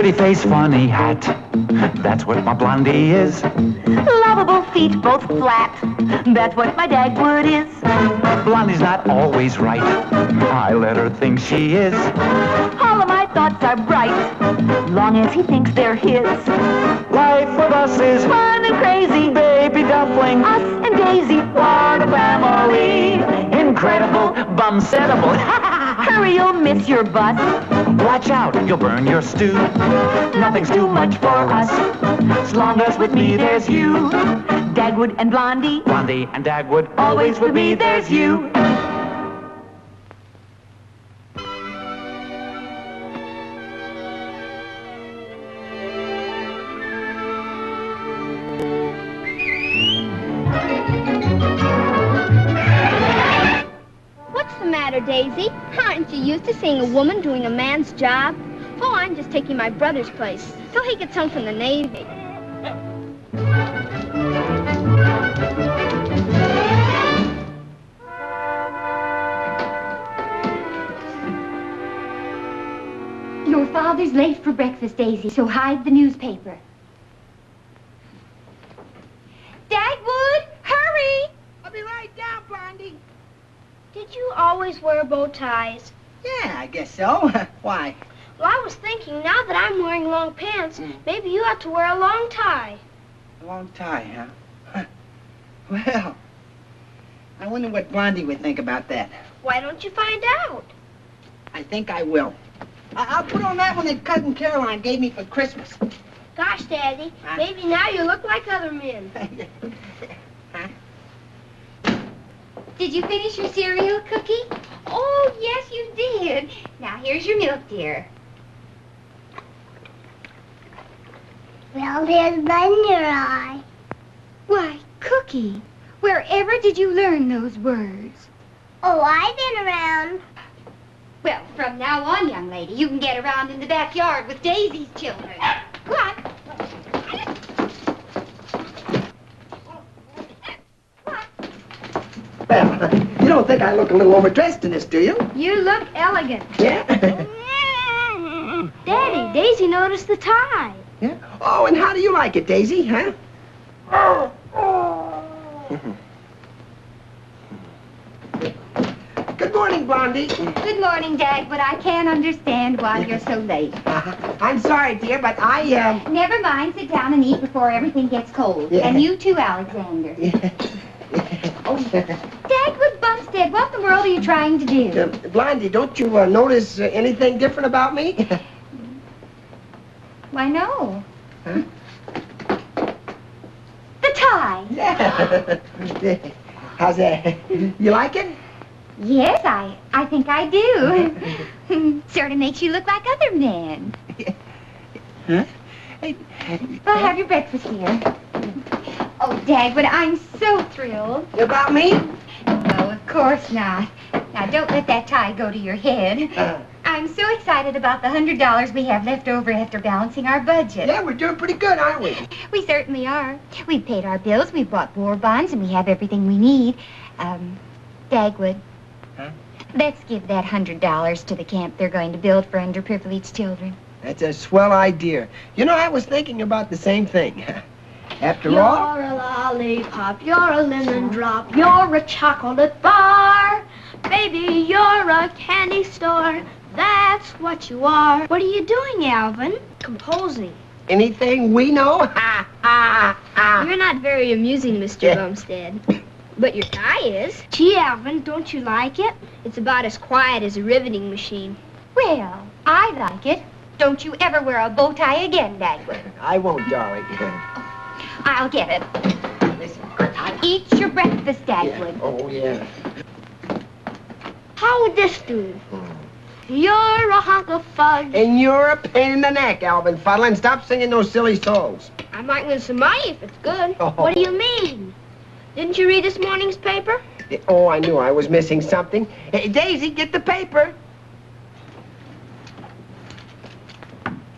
Pretty face, funny hat. That's what my Blondie is. Lovable feet, both flat. That's what my Dagwood is. Blondie's not always right. I let her think she is. All of my thoughts are bright, long as he thinks they're his. Life with us is Fun and crazy, baby dumpling. us and Daisy, What a family. Incredible, bumsteadable. hurry, you'll miss your bus. Watch out, you'll burn your stew. Nothing's too much for us. As long as with me there's you. Dagwood and Blondie, Blondie and Dagwood, always with me there's you. What's the matter, Daisy? Aren't you used to seeing a woman doing a man's job? Oh, I'm just taking my brother's place till he gets home from the Navy. Your father's late for breakfast, Daisy, so hide the newspaper. Dagwood, hurry! I'll be right down, Blondie. Did you always wear bow ties? Yeah, I guess so. Why? Well, I was thinking, now that I'm wearing long pants, maybe you ought to wear a long tie. A long tie, huh? Well, I wonder what Blondie would think about that. Why don't you find out? I think I will. I'll put on that one that Cousin Caroline gave me for Christmas. Gosh, Daddy, maybe now you look like other men. Huh? Did you finish your cereal, Cookie? Oh, yes, you did. Now, here's your milk, dear. Well, there's blood in your eye. Why, Cookie, wherever did you learn those words? Oh, I've been around. Well, from now on, young lady, you can get around in the backyard with Daisy's children. Go on. Well, you don't think I look a little overdressed in this, do you? You look elegant. Yeah? Daddy, Daisy noticed the tie. Yeah? Oh, and how do you like it, Daisy, huh? Good morning, Blondie. Good morning, Dad, but I can't understand why you're so late. I'm sorry, dear, but I, Never mind. Sit down and eat before everything gets cold. Yeah. And you too, Alexander. Dagwood Bumstead, what in the world are you trying to do? Blondie, don't you notice anything different about me? Why, no. Huh? The tie. Yeah. How's that? You like it? Yes, I think I do. Sort of makes you look like other men. Huh? Well, have your breakfast here. Oh, Dagwood, I'm so thrilled. About me? No, of course not. Now, don't let that tie go to your head. I'm so excited about the $100 we have left over after balancing our budget. Yeah, we're doing pretty good, aren't we? We certainly are. We've paid our bills, we've bought war bonds, and we have everything we need. Dagwood. Huh? Let's give that $100 to the camp they're going to build for underprivileged children. That's a swell idea. You know, I was thinking about the same thing. After You're all... a lollipop, you're a lemon drop, you're a chocolate bar. Baby, you're a candy store. That's what you are. What are you doing, Alvin? Composing. Anything we know? Ha, ha, ha. You're not very amusing, Mr. Bumstead. But your tie is. Gee, Alvin, don't you like it? It's about as quiet as a riveting machine. Well, I like it. Don't you ever wear a bow tie again, Dagwood. I won't, darling. I'll get it. Listen, Eat your breakfast, Dagwood. Yeah. Oh, yeah. How would this do? You're a hunk of fudge. And you're a pain in the neck, Alvin Fuddle, and stop singing those silly songs. I might win some money if it's good. Oh. What do you mean? Didn't you read this morning's paper? Oh, I knew I was missing something. Hey, Daisy, get the paper.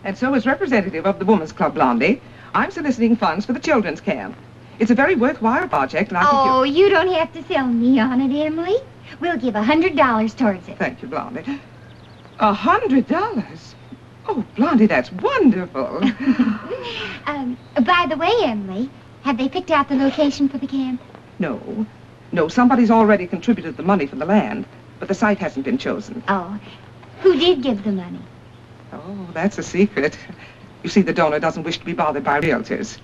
And so, as representative of the Women's Club, Blondie, I'm soliciting funds for the children's camp. It's a very worthwhile project, and I think Oh, you don't have to sell me on it, Emily. We'll give $100 towards it. Thank you, Blondie. $100? Oh, Blondie, that's wonderful. By the way, Emily, have they picked out the location for the camp? No. No, somebody's already contributed the money for the land, but the site hasn't been chosen. Oh. Who did give the money? Oh, that's a secret. You see, the donor doesn't wish to be bothered by realtors.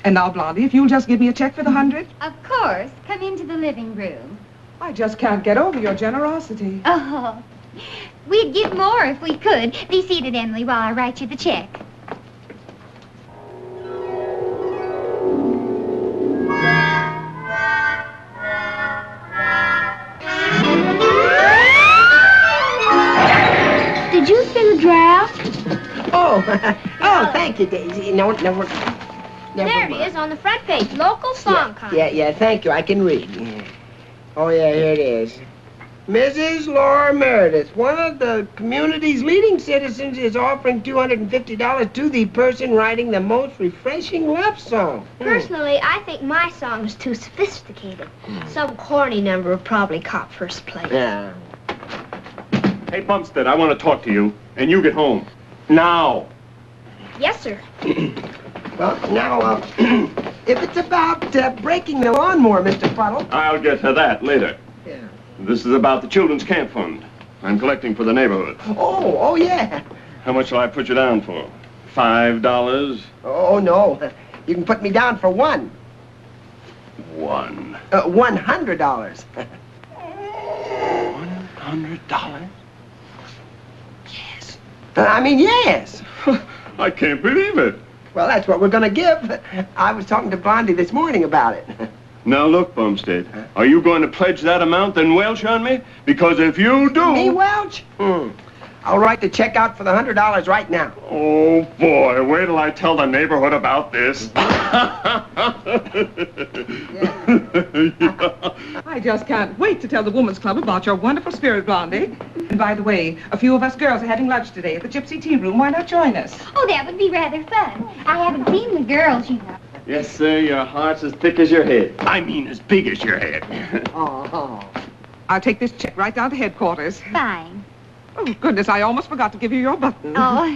And now, Blondie, if you'll just give me a check for the 100. Of course. Come into the living room. I just can't get over your generosity. Oh. We'd give more if we could. Be seated, Emily, while I write you the check. Did you fill a draft? Oh, oh, thank you, Daisy. No, never There mind. it is on the front page. Local song contest. Yeah, thank you. I can read. Yeah. Oh, yeah, here it is. Mrs. Laura Meredith, one of the community's leading citizens, is offering $250 to the person writing the most refreshing love song. Personally, I think my song's too sophisticated. Some corny number would probably cop first place. Yeah. Hey, Bumstead, I want to talk to you, and you get home. Now. Yes, sir. Well, now, if it's about breaking the lawnmower, Mr. Fuddle. I'll get to that later. Yeah. This is about the Children's Camp Fund. I'm collecting for the neighborhood. Oh, yeah. How much shall I put you down for? $5? Oh, no. You can put me down for one. $100. $100. $100? Yes. Yes. I can't believe it. Well, that's what we're going to give. I was talking to Blondie this morning about it. Now, look, Bumstead, are you going to pledge that amount and Welsh on me? Because if you do... Me, Welch? I'll write the check out for the $100 right now. Oh, boy, wait till I tell the neighborhood about this. I just can't wait to tell the Women's Club about your wonderful spirit, Blondie. And by the way, a few of us girls are having lunch today at the Gypsy Tea Room. Why not join us? Oh, that would be rather fun. I haven't seen the girls, you know. Yes, sir, your heart's as thick as your head. I mean, as big as your head. Oh. I'll take this check right down to headquarters. Fine. Oh, goodness, I almost forgot to give you your button. Oh.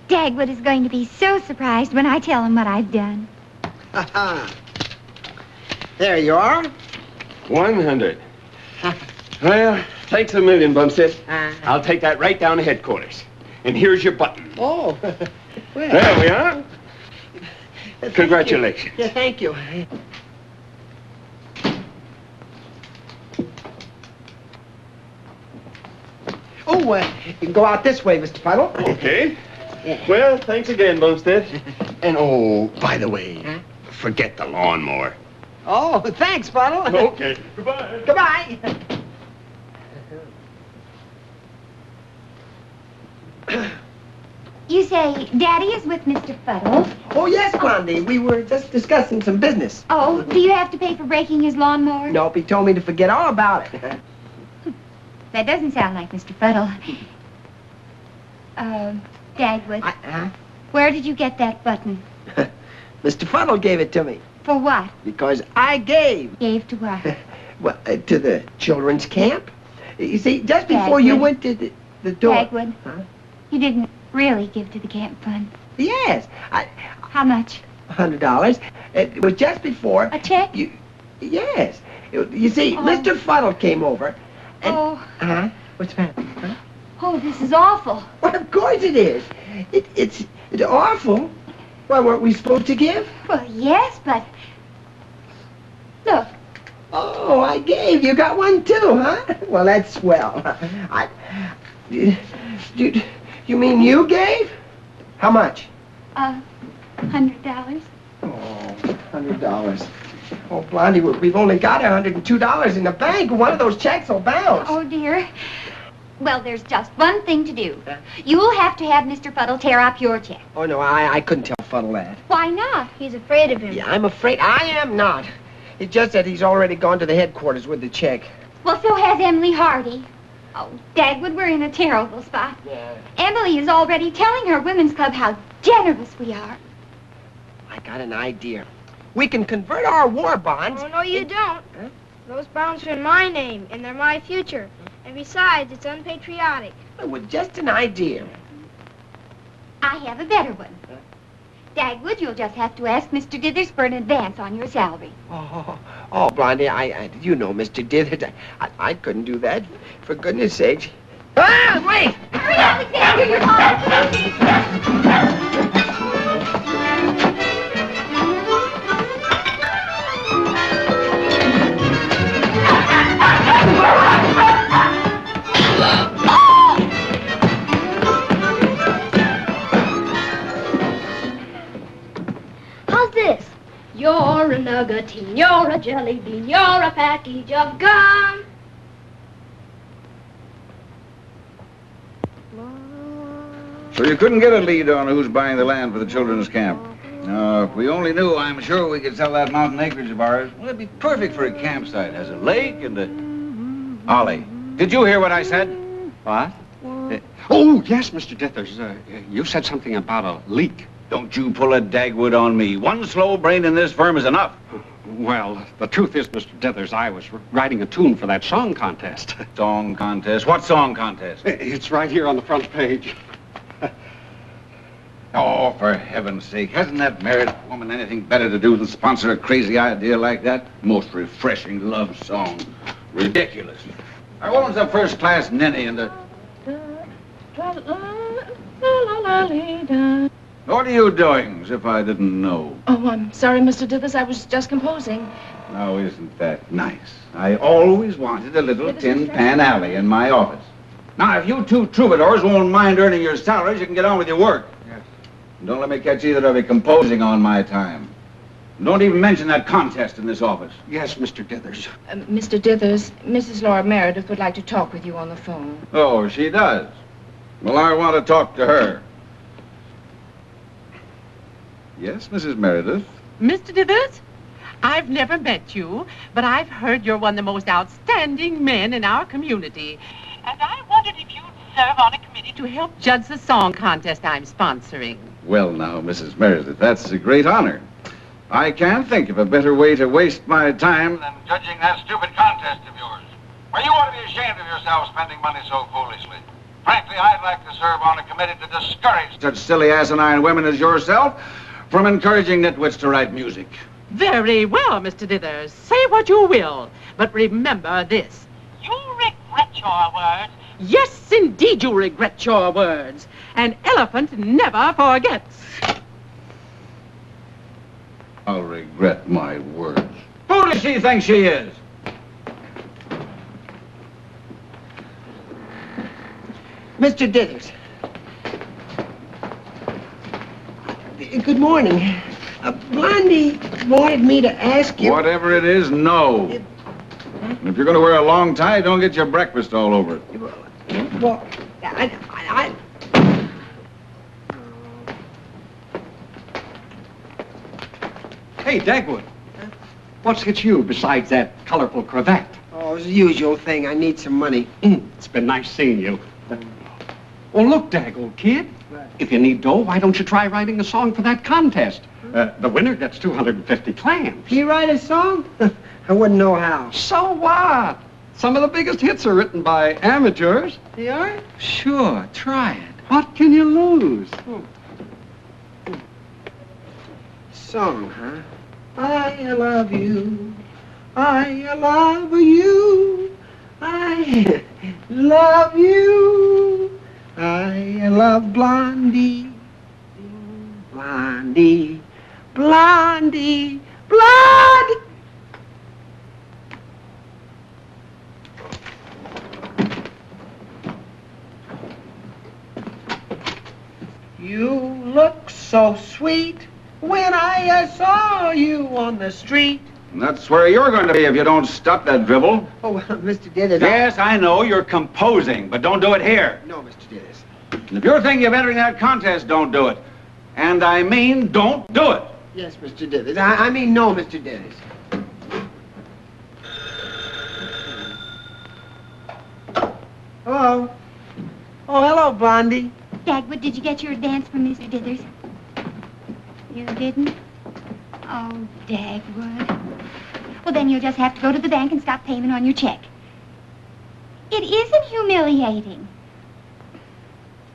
Dagwood is going to be so surprised when I tell him what I've done. There you are. 100. Well, thanks a million, Bumstead. I'll take that right down to headquarters. And here's your button. Oh. Well. There we are. Congratulations. Yeah, thank you. Oh, you can go out this way, Mr. Fuddle. Okay. Yeah. Well, thanks again, Bumstead. And, oh, by the way, forget the lawnmower. Oh, thanks, Fuddle. Okay. Goodbye. Goodbye. You say Daddy is with Mr. Fuddle? Oh, yes, Blondie. We were just discussing some business. Oh, do you have to pay for breaking his lawnmower? Nope, he told me to forget all about it. That doesn't sound like Mr. Fuddle. Dagwood, where did you get that button? Mr. Fuddle gave it to me. For what? Because I gave. Gave to what? Well, to the children's camp. You see, just before you Dagwood. went to the door. Dagwood, you didn't really give to the camp fund. Yes. How much? $100. It was just before. A check? Yes. You see, Mr. Fuddle came over. And, what's the matter? Huh? Oh, this is awful. Well, of course it is. It's awful. Why, weren't we supposed to give? Well, yes, but... Look. Oh, I gave. You got one too, huh? Well, that's swell. You mean you gave? How much? $100. Oh, $100. Oh, Blondie, we've only got $102 in the bank. One of those checks will bounce. Oh, dear. Well, there's just one thing to do. You'll have to have Mr. Fuddle tear up your check. Oh, no, I couldn't tell Fuddle that. Why not? He's afraid of him. Yeah, I'm afraid I am not. It's just that he's already gone to the headquarters with the check. Well, so has Emily Hardy. Oh, Dagwood, we're in a terrible spot. Yeah. Emily is already telling her women's club how generous we are. I got an idea. We can convert our war bonds. Oh, no, you don't. Huh? Those bonds are in my name, and they're my future. And besides, it's unpatriotic. Well, just an idea. I have a better one. Dagwood, you'll just have to ask Mr. Dithers for an advance on your salary. Oh, Blondie, you know, Mr. Dithers, I couldn't do that. For goodness sakes. Ah, wait! Hurry, Alexander, you're How's this? You're a nuggetine, you're a jelly bean, you're a package of gum. So you couldn't get a lead on who's buying the land for the children's camp? No, if we only knew, I'm sure we could sell that mountain acreage of ours. Well, it'd be perfect for a campsite. It has a lake and a... Ollie, did you hear what I said? What? Oh, yes, Mr. Dithers. You said something about a leak. Don't you pull a Dagwood on me. One slow brain in this firm is enough. Well, the truth is, Mr. Dithers, I was writing a tune for that song contest. Song contest? What song contest? It's right here on the front page. Oh, for heaven's sake, hasn't that married woman anything better to do than sponsor a crazy idea like that? Most refreshing love song. Ridiculous. Our woman's a first-class ninny and a... What are you doing, as if I didn't know? Oh, I'm sorry, Mr. Dithers. I was just composing. Now, isn't that nice? I always wanted a little tin pan alley in my office. Now, if you two troubadours won't mind earning your salaries, you can get on with your work. Yes. Don't let me catch either of you composing on my time. Don't even mention that contest in this office. Yes, Mr. Dithers. Mr. Dithers, Mrs. Laura Meredith would like to talk with you on the phone. Oh, she does? Well, I want to talk to her. Yes, Mrs. Meredith? Mr. Dithers, I've never met you, but I've heard you're one of the most outstanding men in our community. And I wondered if you'd serve on a committee to help judge the song contest I'm sponsoring. Well, now, Mrs. Meredith, that's a great honor. I can't think of a better way to waste my time than judging that stupid contest of yours. Well, you ought to be ashamed of yourself spending money so foolishly. Frankly, I'd like to serve on a committee to discourage such silly asinine women as yourself from encouraging nitwits to write music. Very well, Mr. Dithers. Say what you will, but remember this. You'll regret your words. Yes, indeed, you'll regret your words. An elephant never forgets. I'll regret my words. Who does she think she is? Mr. Dithers. Good morning. Blondie wanted me to ask you... Whatever it is, no. And if you're going to wear a long tie, don't get your breakfast all over it. Well, Hey, Dagwood. What's hit you besides that colorful cravat? Oh, it's the usual thing. I need some money. It's been nice seeing you. Well, look, Dagwood, kid. If you need dough, why don't you try writing a song for that contest? The winner gets 250 clams. You write a song? I wouldn't know how. So what? Some of the biggest hits are written by amateurs. They are? Sure, try it. What can you lose? Song, huh? I love you. I love you. I love you. I love Blondie. Blondie. Blondie. Blondie. You look so sweet when I saw you on the street. And that's where you're going to be if you don't stop that dribble. Oh, well, Mr. Dithers... Yes, I know you're composing, but don't do it here. No, Mr. Dithers. And if you're thinking of entering that contest, don't do it. And I mean, don't do it. Yes, Mr. Dithers. I mean, no, Mr. Dithers. Hello. Oh, hello, Blondie. Dagwood, did you get your advance from Mr. Dithers? You didn't? Oh, Dagwood. Well, then you'll just have to go to the bank and stop payment on your check. It isn't humiliating.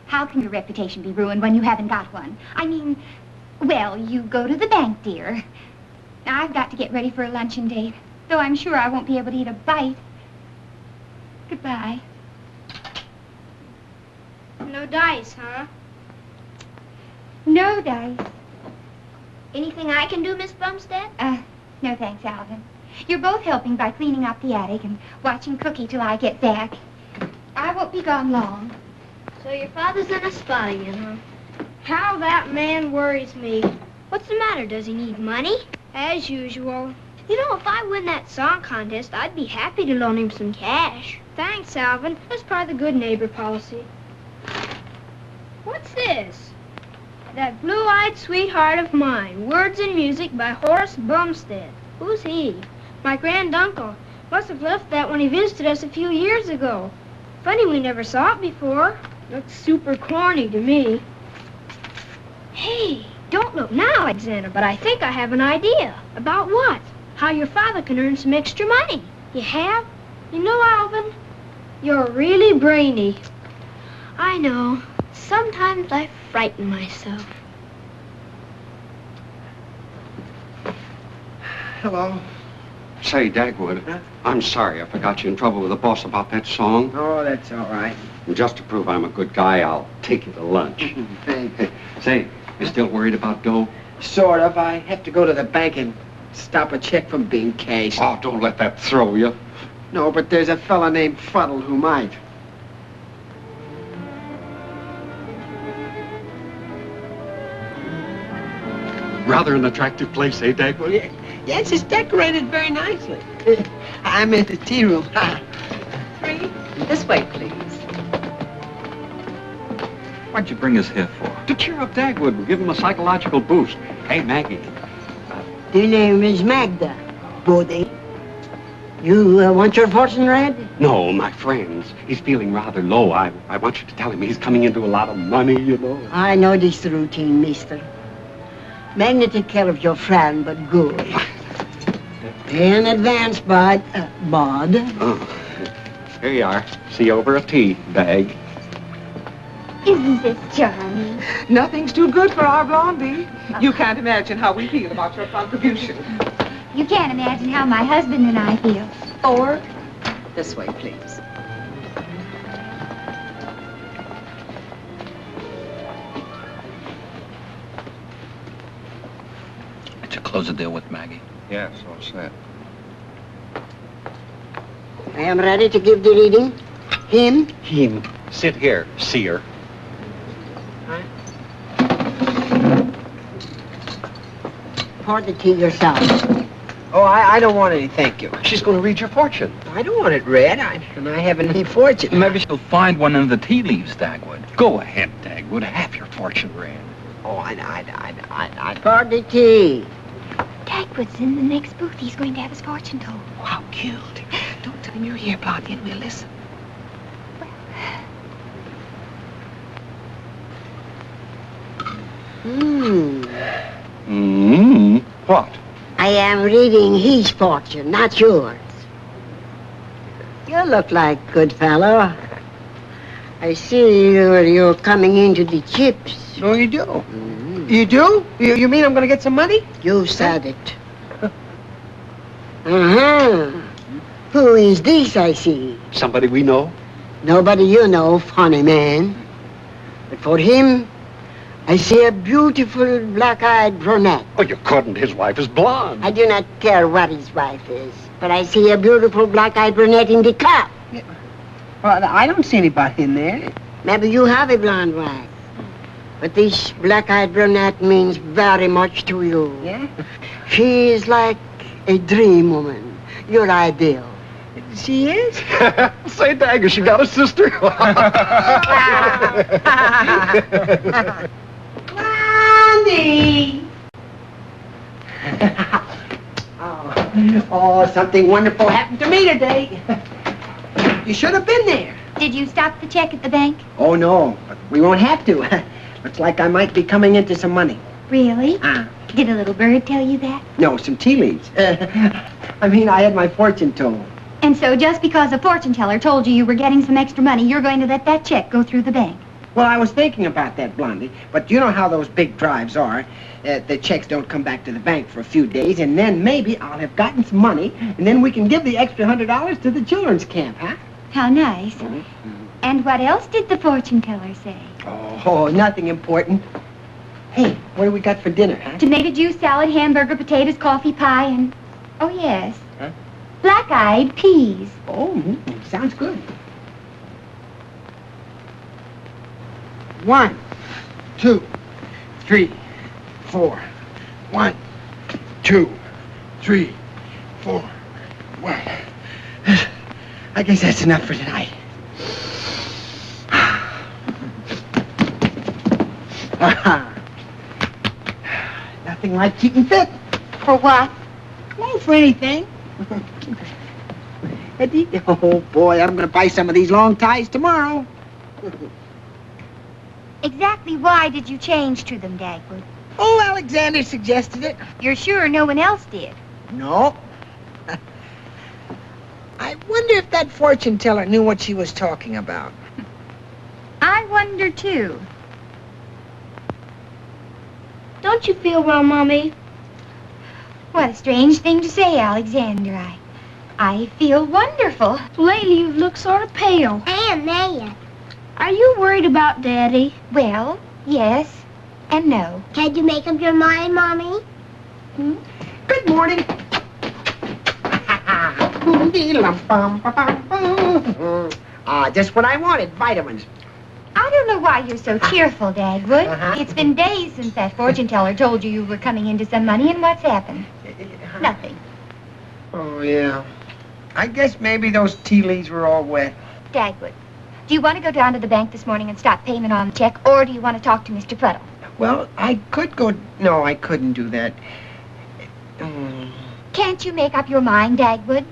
How can your reputation be ruined when you haven't got one? I mean, well, you go to the bank, dear. Now, I've got to get ready for a luncheon date, though I'm sure I won't be able to eat a bite. Goodbye. No dice, huh? No dice. Anything I can do, Miss Bumstead? No thanks, Alvin. You're both helping by cleaning up the attic and watching Cookie till I get back. I won't be gone long. So your father's in a spot again, huh? How that man worries me. What's the matter? Does he need money? As usual. You know, if I win that song contest, I'd be happy to loan him some cash. Thanks, Alvin. That's part of the good neighbor policy. What's this? That Blue-Eyed Sweetheart of Mine, words and music by Horace Bumstead. Who's he? My granduncle. Must have left that when he visited us a few years ago. Funny we never saw it before. Looks super corny to me. Hey, don't look now, Alexander, but I think I have an idea. About what? How your father can earn some extra money. You have? You know, Alvin, you're really brainy. I know. Sometimes I frighten myself. Hello. Say, Dagwood, Huh? I'm sorry if I got you in trouble with the boss about that song. Oh, that's all right. And just to prove I'm a good guy, I'll take you to lunch. Thanks. Say, you still worried about dough? Sort of. I have to go to the bank and stop a check from being cashed. Oh, don't let that throw you. No, but there's a fella named Fuddle who might. Rather an attractive place, eh, Dagwood? Yes, it's decorated very nicely. I'm in the tea room. 3. This way, please. What'd you bring us here for? To cheer up Dagwood and give him a psychological boost. Hey, Maggie. The name is Magda, Bodie. You want your fortune read? No, my friends. He's feeling rather low. I want you to tell him he's coming into a lot of money, you know. I know this routine, mister. Magna take care of your friend, but good. In advance, Bud. Oh. Here you are. See you over a tea bag. Isn't this charming? Nothing's too good for our Blondie. You can't imagine how we feel about your contribution. You can't imagine how my husband and I feel. 4. This way, please. Did you close the deal with Maggie? Yes, all set. I am ready to give the reading. Him? Him. Sit here, seer. Pour the tea yourself. Oh, I don't want any, thank you. She's going to read your fortune. I don't want it read, and I haven't any fortune. Maybe she'll find one in the tea leaves, Dagwood. Go ahead, Dagwood. Have your fortune read. Oh, I Pour the tea. Dagwood's in the next booth. He's going to have his fortune told. How cute. Don't tell him you're here, Blondie, and we'll listen. What? I am reading his fortune, not yours. You look like good fellow. I see you're coming into the chips. No, you do. You do? You mean I'm going to get some money? You said it. Uh-huh. Who is this I see? Somebody we know? Nobody you know, funny man. But for him, I see a beautiful black-eyed brunette. Oh, you couldn't. His wife is blonde. I do not care what his wife is, but I see a beautiful black-eyed brunette in the cup. Yeah. Well, I don't see anybody in there. Maybe you have a blonde wife. But this black-eyed brunette means very much to you. Yeah? She is like a dream woman, your ideal. She is? Say, Dagger, she got a sister. Blondie! Oh, something wonderful happened to me today. You should have been there. Did you stop the check at the bank? Oh, no, but we won't have to. Looks like I might be coming into some money. Really? Did a little bird tell you that? No, some tea leaves. I mean, I had my fortune told. And so just because a fortune teller told you you were getting some extra money, you're going to let that check go through the bank? Well, I was thinking about that, Blondie, but you know how those big drives are. The checks don't come back to the bank for a few days, and then maybe I'll have gotten some money, and then we can give the extra $100 to the children's camp, huh? How nice. And what else did the fortune teller say? Oh, nothing important. Hey, what do we got for dinner, huh? Tomato juice, salad, hamburger, potatoes, coffee, pie, and... Oh, yes. Huh? Black-eyed peas. Oh, sounds good. 1, 2, 3, 4. 1, 2, 3, 4. Well, I guess that's enough for tonight. Nothing like keeping fit. For what? Oh, for anything. Eddie, oh, boy, I'm going to buy some of these long ties tomorrow. Exactly why did you change to them, Dagwood? Oh, Alexander suggested it. You're sure no one else did? No. I wonder if that fortune teller knew what she was talking about. I wonder, too. Don't you feel well, Mommy? What a strange thing to say, Alexander. I feel wonderful. Lately, you've looked sort of pale. And Naya. Are you worried about Daddy? Well, yes and no. Can you make up your mind, Mommy? Good morning. Just what I wanted, vitamins. I don't know why you're so cheerful, Dagwood. It's been days since that fortune teller told you were coming into some money, and what's happened? Nothing. Oh, yeah. I guess maybe those tea leaves were all wet. Dagwood, do you want to go down to the bank this morning and stop payment on the check, or do you want to talk to Mr. Fuddle? Well, I could go... No, I couldn't do that. Can't you make up your mind, Dagwood?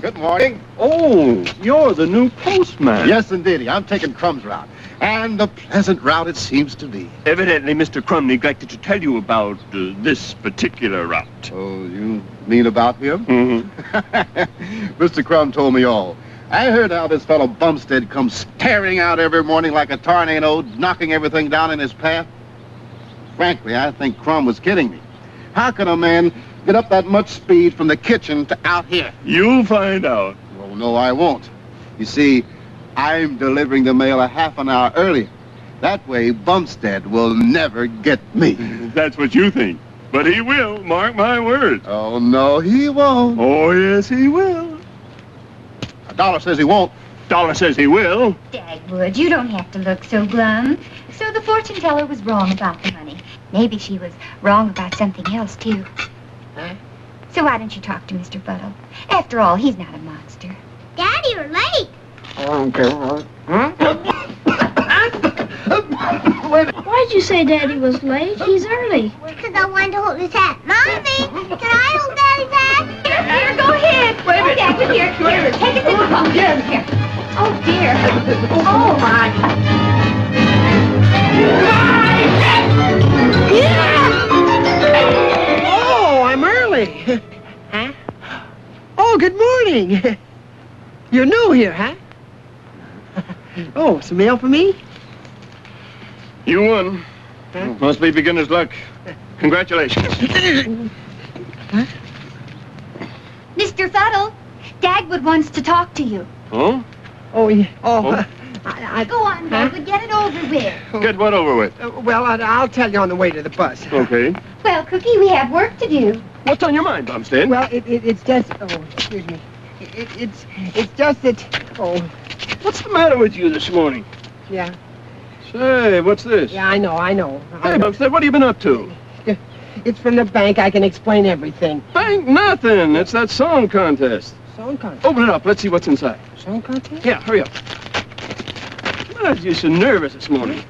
Good morning. Oh, you're the new postman. Yes, indeedy. I'm taking Crumb's route. And a pleasant route it seems to be. Evidently, Mr. Crumb neglected to tell you about this particular route. Oh, you mean about him? Mm-hmm. Mr. Crumb told me all. I heard how this fellow Bumstead comes tearing out every morning like a tornado, knocking everything down in his path. Frankly, I think Crumb was kidding me. How can a man get up that much speed from the kitchen to out here? You'll find out. Oh, no, I won't. You see, I'm delivering the mail a half an hour earlier. That way, Bumstead will never get me. That's what you think. But he will, mark my words. Oh, no, he won't. Oh, yes, he will. A dollar says he won't. Dollar says he will. Dagwood, you don't have to look so glum. So the fortune teller was wrong about the money. Maybe she was wrong about something else, too. Huh? So why don't you talk to Mr. Fuddle? After all, he's not a monster. Daddy, you're late. Why'd you say Daddy was late? He's early. Because I wanted to hold his hat. Mommy, can I hold Daddy's hat? Here, go ahead. Wait a minute. Dagwood, here. Take us in the car. Here. Oh, dear. Oh, my. Oh, I'm early. Huh? Oh, good morning. You're new here, huh? Oh, some mail for me? You won. Huh? Must be beginner's luck. Congratulations. Huh? Mr. Fuddle, Dagwood wants to talk to you. Oh? Oh, yeah. Oh, Oh. Go on, Dagwood, get it over with. Get what over with? Well, I'll tell you on the way to the bus. Okay. Well, Cookie, we have work to do. What's on your mind, Bumstead? Well, it's just... Oh, excuse me. It's just that... Oh, What's the matter with you this morning? yeah. Say, what's this? Yeah, I know. Hey, Bumstead, what have you been up to? It's from the bank. I can explain everything. Bank nothing. It's that song contest. Song contest? Open it up. Let's see what's inside. Song contest? Yeah, hurry up. Why are you so nervous this morning?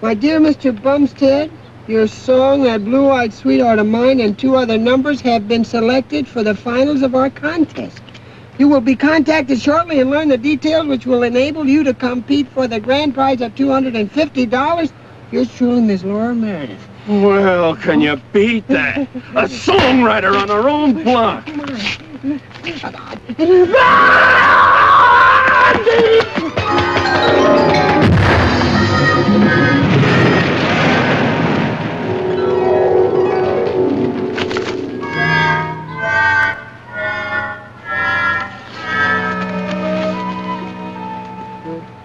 My dear Mr. Bumstead, your song, That Blue-Eyed Sweetheart of Mine, and 2 other numbers have been selected for the finals of our contest. You will be contacted shortly and learn the details which will enable you to compete for the grand prize of $250. Yours truly, Miss Laura Meredith. Well, can you beat that? A songwriter on her own block.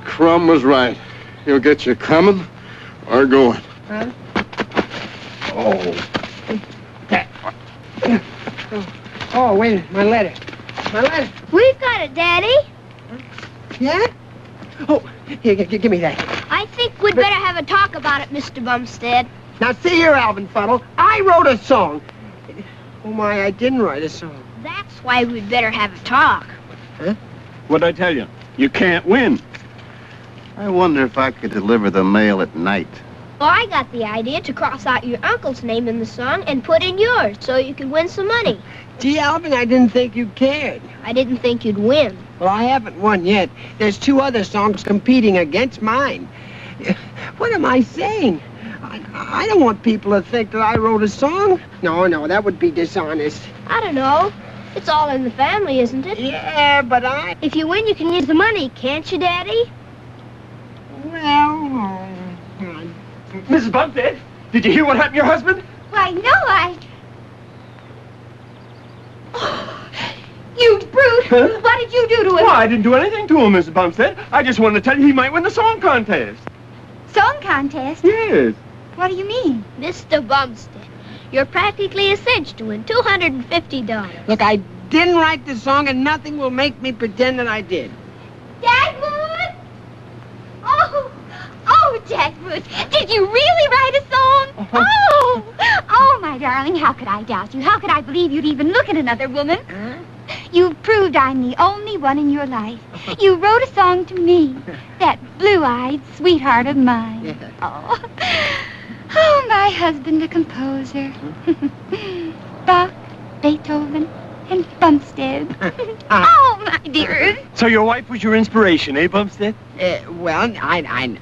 Crumb was right. He'll get you coming or going. Huh? Oh. Oh, wait a minute. My letter. My letter. We've got it, Daddy. Yeah? Oh, here, give me that. I think we'd better have a talk about it, Mr. Bumstead. Now, see here, Alvin Fuddle. I wrote a song. Oh, my, I didn't write a song. That's why we'd better have a talk. Huh? What'd I tell you? You can't win. I wonder if I could deliver the mail at night. Well, I got the idea to cross out your uncle's name in the song and put in yours so you could win some money. Gee, Alvin, I didn't think you cared. I didn't think you'd win. Well, I haven't won yet. There's 2 other songs competing against mine. What am I saying? I don't want people to think that I wrote a song. No, that would be dishonest. I don't know. It's all in the family, isn't it? Yeah, but If you win, you can use the money, can't you, Daddy? Well... Mrs. Bumstead, did you hear what happened to your husband? Why, no, I... Oh, you brute! Huh? What did you do to him? Well, I didn't do anything to him, Mrs. Bumstead. I just wanted to tell you he might win the song contest. Song contest? Yes. What do you mean? Mr. Bumstead, you're practically a cinch to win $250. Look, I didn't write the song, and nothing will make me pretend that I did. Dagwood! Oh, Dagwood, did you really write a song? Oh, my darling, how could I doubt you? How could I believe you'd even look at another woman? You've proved I'm the only one in your life. You wrote a song to me, that blue-eyed sweetheart of mine. Oh, my husband, a composer. Bach, Beethoven, and Bumstead. Oh, my dear. So your wife was your inspiration, eh, Bumstead? Well, I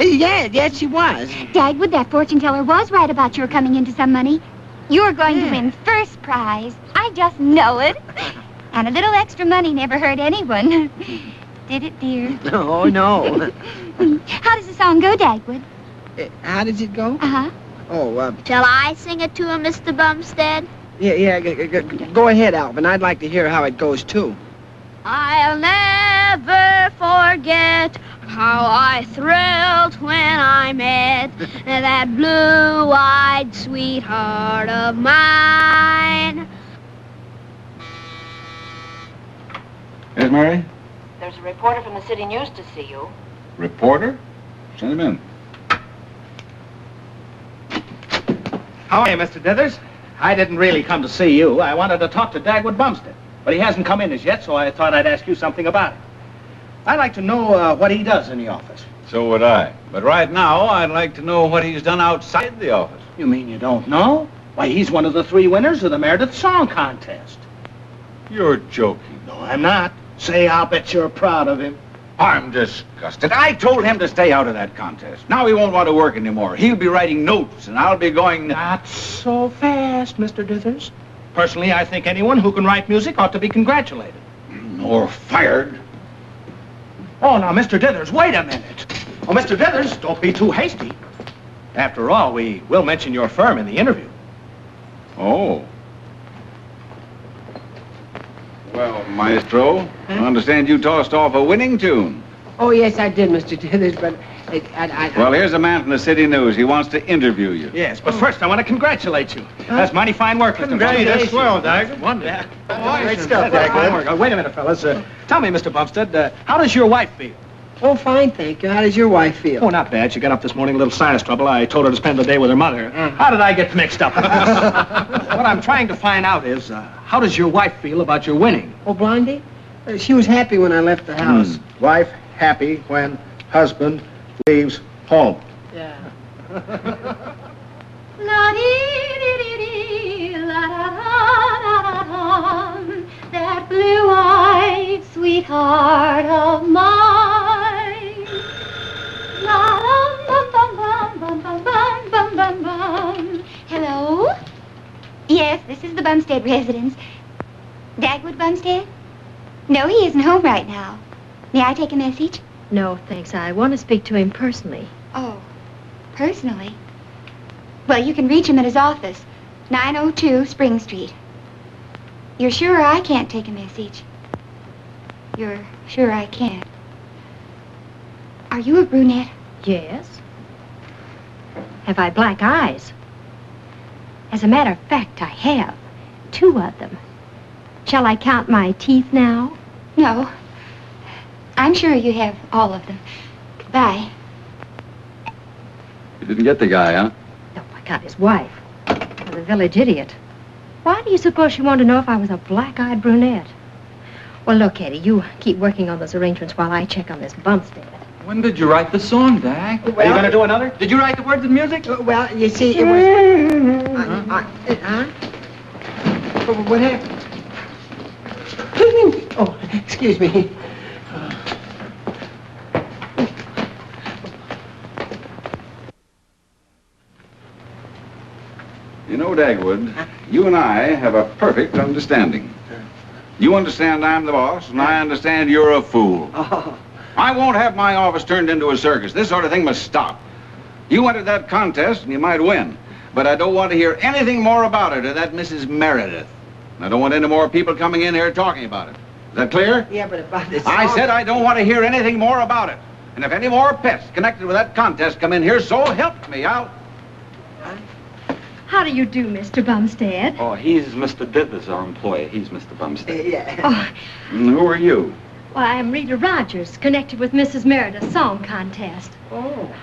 yes, she was. Dagwood, that fortune teller was right about your coming into some money. You're going to win first prize. I just know it. And a little extra money never hurt anyone. Did it, dear? Oh, no. How does the song go, Dagwood? How does it go? Uh-huh. Oh, Shall I sing it to him, Mr. Bumstead? Yeah, go ahead, Alvin. I'd like to hear how it goes, too. I'll never forget how I thrilled when I met that blue-eyed sweetheart of mine. Yes, Mary? There's a reporter from the city news to see you. Reporter? Send him in. How are you, Mr. Dithers? I didn't really come to see you. I wanted to talk to Dagwood Bumstead. But he hasn't come in as yet, so I thought I'd ask you something about it. I'd like to know what he does in the office. So would I. But right now, I'd like to know what he's done outside the office. You mean you don't know? Why, he's one of the 3 winners of the Meredith Song Contest. You're joking. No, I'm not. Say, I'll bet you're proud of him. I'm disgusted. I told him to stay out of that contest. Now he won't want to work anymore. He'll be writing notes, and I'll be going... Not so fast, Mr. Dithers. Personally, I think anyone who can write music ought to be congratulated. Or fired. Oh, now, Mr. Dithers, wait a minute. Oh, Mr. Dithers, don't be too hasty. After all, we will mention your firm in the interview. Oh. Well, Maestro, I understand you tossed off a winning tune. Oh, yes, I did, Mr. Dithers, but Well, here's a man from the City News. He wants to interview you. Yes, but first I want to congratulate you. That's mighty fine work, Mr. Bumstead. That's swell, Dag. Wonderful. Great stuff, Dag. Wait a minute, fellas. Tell me, Mr. Bumstead, how does your wife feel? Oh, fine, thank you. How does your wife feel? Oh, not bad. She got up this morning, a little sinus trouble. I told her to spend the day with her mother. How did I get mixed up? What I'm trying to find out is, how does your wife feel about your winning? Oh, Blondie? She was happy when I left the house. Wife happy when husband leaves home. Yeah. That blue-eyed sweetheart of mine. La la bum bum bum bum bum bum. Yes, this is the Bumstead residence. Dagwood Bumstead? No, he isn't home right now. May I take a message? No, thanks. I want to speak to him personally. Oh, personally? Well, you can reach him at his office, 902 Spring Street. You're sure I can't take a message? You're sure I can't? Are you a brunette? Yes. Have I black eyes? As a matter of fact, I have. 2 of them. Shall I count my teeth now? No. I'm sure you have all of them. Goodbye. You didn't get the guy, huh? No, I got his wife. The village idiot. Why do you suppose she wanted to know if I was a black-eyed brunette? Well, look, Eddie, you keep working on those arrangements while I check on this Bumstead. When did you write the song, Dag? Are you going to do another? Did you write the words and music? Well, you see, it was... What happened? Oh, excuse me. You know, Dagwood, you and I have a perfect understanding. You understand I'm the boss, and I understand you're a fool. Oh. I won't have my office turned into a circus. This sort of thing must stop. You entered that contest, and you might win. But I don't want to hear anything more about it or that Mrs. Meredith. And I don't want any more people coming in here talking about it. Is that clear? Yeah, but about this... I said I don't want to hear anything more about it. And if any more pets connected with that contest come in here, so help me, I'll... How do you do, Mr. Bumstead? Oh, he's Mr. Dithers, our employee. He's Mr. Bumstead. Yeah. Oh, And who are you? well, I'm Rita Rogers, connected with Mrs. Meredith's song contest. Oh.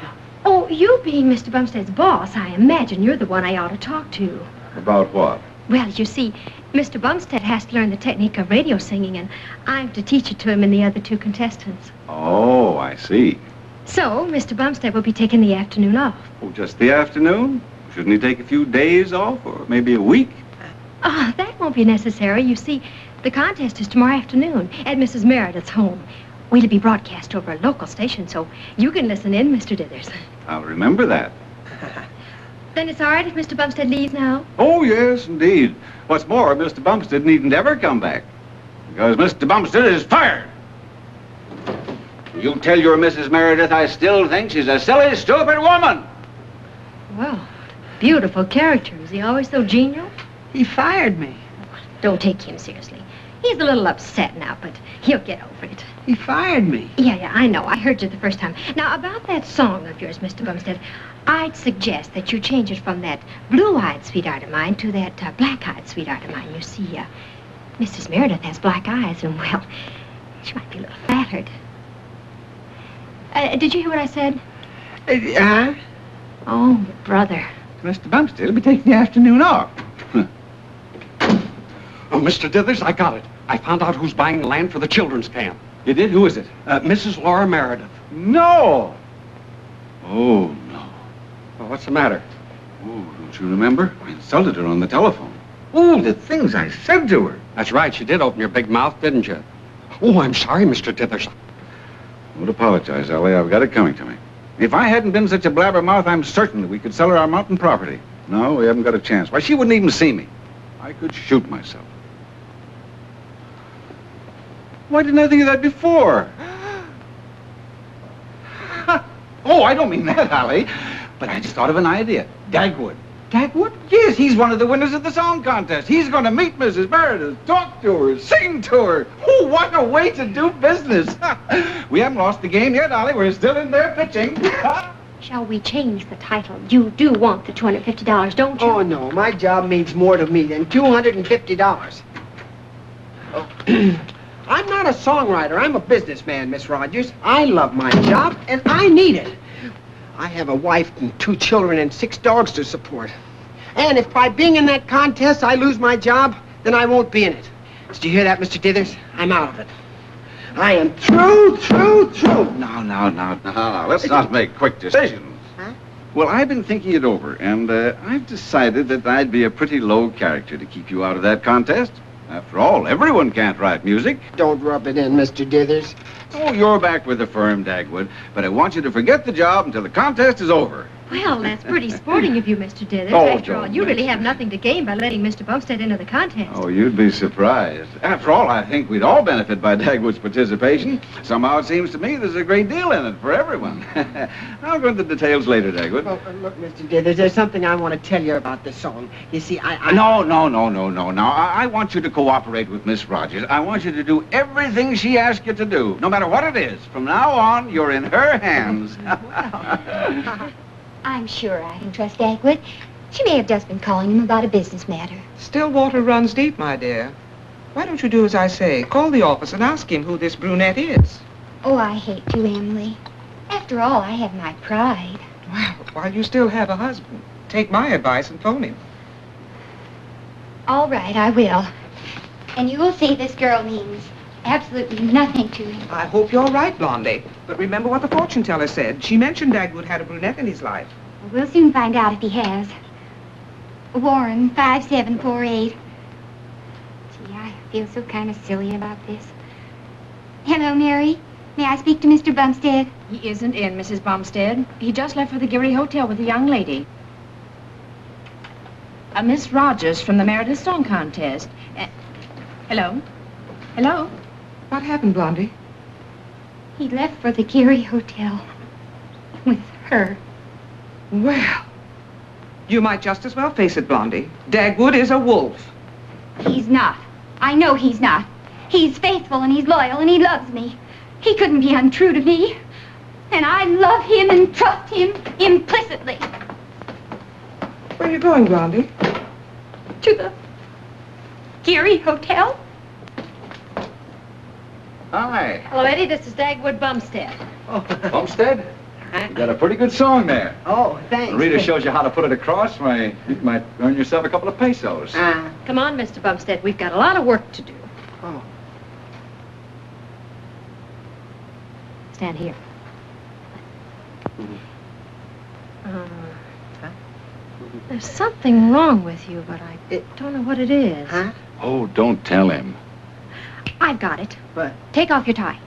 Oh, you being Mr. Bumstead's boss, I imagine you're the one I ought to talk to. About what? Well, you see, Mr. Bumstead has to learn the technique of radio singing, and I'm to teach it to him and the other 2 contestants. Oh, I see. So, Mr. Bumstead will be taking the afternoon off. Oh, just the afternoon? Shouldn't he take a few days off, or maybe a week? Oh, that won't be necessary. You see, the contest is tomorrow afternoon at Mrs. Meredith's home. We'll be broadcast over a local station, so you can listen in, Mr. Dithers. I'll remember that. Then it's all right if Mr. Bumstead leaves now? Oh, yes, indeed. What's more, Mr. Bumstead needn't ever come back, because Mr. Bumstead is fired. You tell your Mrs. Meredith I still think she's a silly, stupid woman. Well, beautiful character. Is he always so genial? He fired me. Don't take him seriously. He's a little upset now, but he'll get over it. He fired me. Yeah, I know. I heard you the first time. Now, about that song of yours, Mr. Bumstead, I'd suggest that you change it from that blue-eyed sweetheart of mine to that black-eyed sweetheart of mine. You see, Mrs. Meredith has black eyes, and, well, she might be a little flattered. Did you hear what I said? Oh, brother. Mr. Bumstead will be taking the afternoon off. Oh, Mr. Dithers, I got it. I found out who's buying the land for the children's camp. You did? Who is it? Mrs. Laura Meredith. No! Oh, no. Well, what's the matter? Oh, don't you remember? I insulted her on the telephone. Oh, the things I said to her. That's right. You did open your big mouth, didn't you? Oh, I'm sorry, Mr. Dithers. Don't apologize, Ellie. I've got it coming to me. If I hadn't been such a blabbermouth, I'm certain that we could sell her our mountain property. No, we haven't got a chance. Why, she wouldn't even see me. I could shoot myself. Why didn't I think of that before? Oh, I don't mean that, Allie. But I just thought of an idea. Dagwood. Dagwood? Yes, he's one of the winners of the song contest. He's going to meet Mrs. Meredith, talk to her, sing to her. Oh, what a way to do business. We haven't lost the game yet, Allie. We're still in there pitching. Shall we change the title? You do want the $250, don't you? Oh, no. My job means more to me than $250. Oh. I'm not a songwriter. I'm a businessman, Miss Rogers. I love my job, and I need it. I have a wife and 2 children and 6 dogs to support. And if by being in that contest I lose my job, then I won't be in it. Did you hear that, Mr. Dithers? I'm out of it. I am through. Now, let's not make quick decisions. Huh? Well, I've been thinking it over, and I've decided that I'd be a pretty low character to keep you out of that contest. After all, everyone can't write music. Don't rub it in, Mr. Dithers. Oh, you're back with the firm, Dagwood, but I want you to forget the job until the contest is over. Well, that's pretty sporting of you, Mr. Dithers. Oh, After all, don't you really mention have nothing to gain by letting Mr. Bumstead into the contest. Oh, you'd be surprised. After all, I think we'd all benefit by Dagwood's participation. Somehow it seems to me there's a great deal in it for everyone. I'll go into the details later, Dagwood. Oh, look, Mr. Dithers, there's something I want to tell you about the song. You see, No. Now, I want you to cooperate with Miss Rogers. I want you to do everything she asks you to do, no matter what it is. From now on, you're in her hands. I'm sure I can trust Dagwood. She may have just been calling him about a business matter. Still water runs deep, my dear. Why don't you do as I say? Call the office and ask him who this brunette is. Oh, I hate to, Emily. After all, I have my pride. Well, while you still have a husband, take my advice and phone him. All right, I will. And you will see this girl means absolutely nothing to him. I hope you're right, Blondie. But remember what the fortune teller said. She mentioned Dagwood had a brunette in his life. We'll soon find out if he has. Warren, 5748. Gee, I feel so kind of silly about this. Hello, Mary. May I speak to Mr. Bumstead? He isn't in, Mrs. Bumstead. He just left for the Geary Hotel with a young lady. Miss Rogers from the Meredith Song Contest. Hello? Hello? What happened, Blondie? He left for the Geary Hotel with her. Well, you might just as well face it, Blondie. Dagwood is a wolf. He's not. I know he's not. He's faithful and he's loyal and he loves me. He couldn't be untrue to me. And I love him and trust him implicitly. Where are you going, Blondie? To the Geary Hotel. Hi. Hello, Eddie. This is Dagwood Bumstead. Bumstead? You got a pretty good song there. Oh, thanks. When Rita shows you how to put it across, you might earn yourself a couple of pesos. Come on, Mr. Bumstead. We've got a lot of work to do. Oh. Stand here. There's something wrong with you, but I don't know what it is. Huh? Oh, don't tell him. I've got it. What? Take off your tie.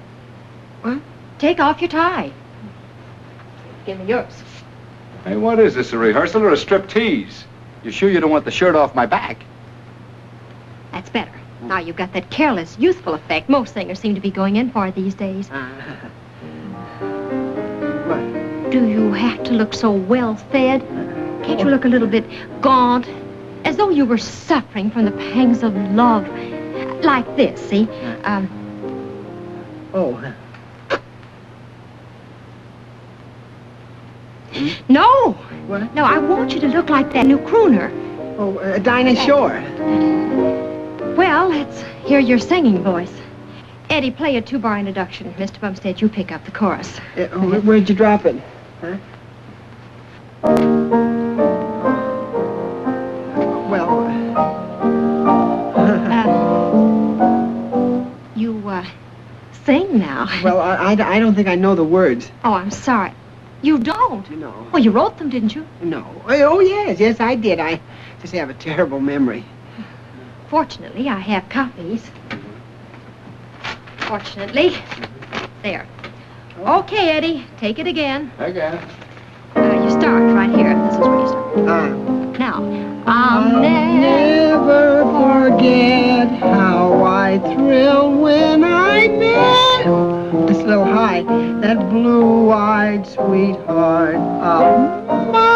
What? Take off your tie. Give me yours. Hey, what is this, a rehearsal or a striptease? You sure you don't want the shirt off my back? That's better. Now you've got that careless, youthful effect most singers seem to be going in for these days. What? Do you have to look so well-fed? Can't you look a little bit gaunt? As though you were suffering from the pangs of love. Like this, see? Oh. No! What? No, I want you to look like that new crooner. Oh, Dinah Shore. Well, let's hear your singing voice. Eddie, play a two-bar introduction. Mr. Bumstead, you pick up the chorus. Where'd you drop it? Huh? Well, you, sing now. well, I don't think I know the words. Oh, I'm sorry. You don't? No. Well, you wrote them, didn't you? No. Oh, yes, I did. I just have a terrible memory. Fortunately, I have copies. Fortunately. There. Okay, Eddie, take it again. Again. You start right here. This is where you start. Now, I'll never forget how I thrilled when I met this little high, that blue-eyed sweetheart of mine.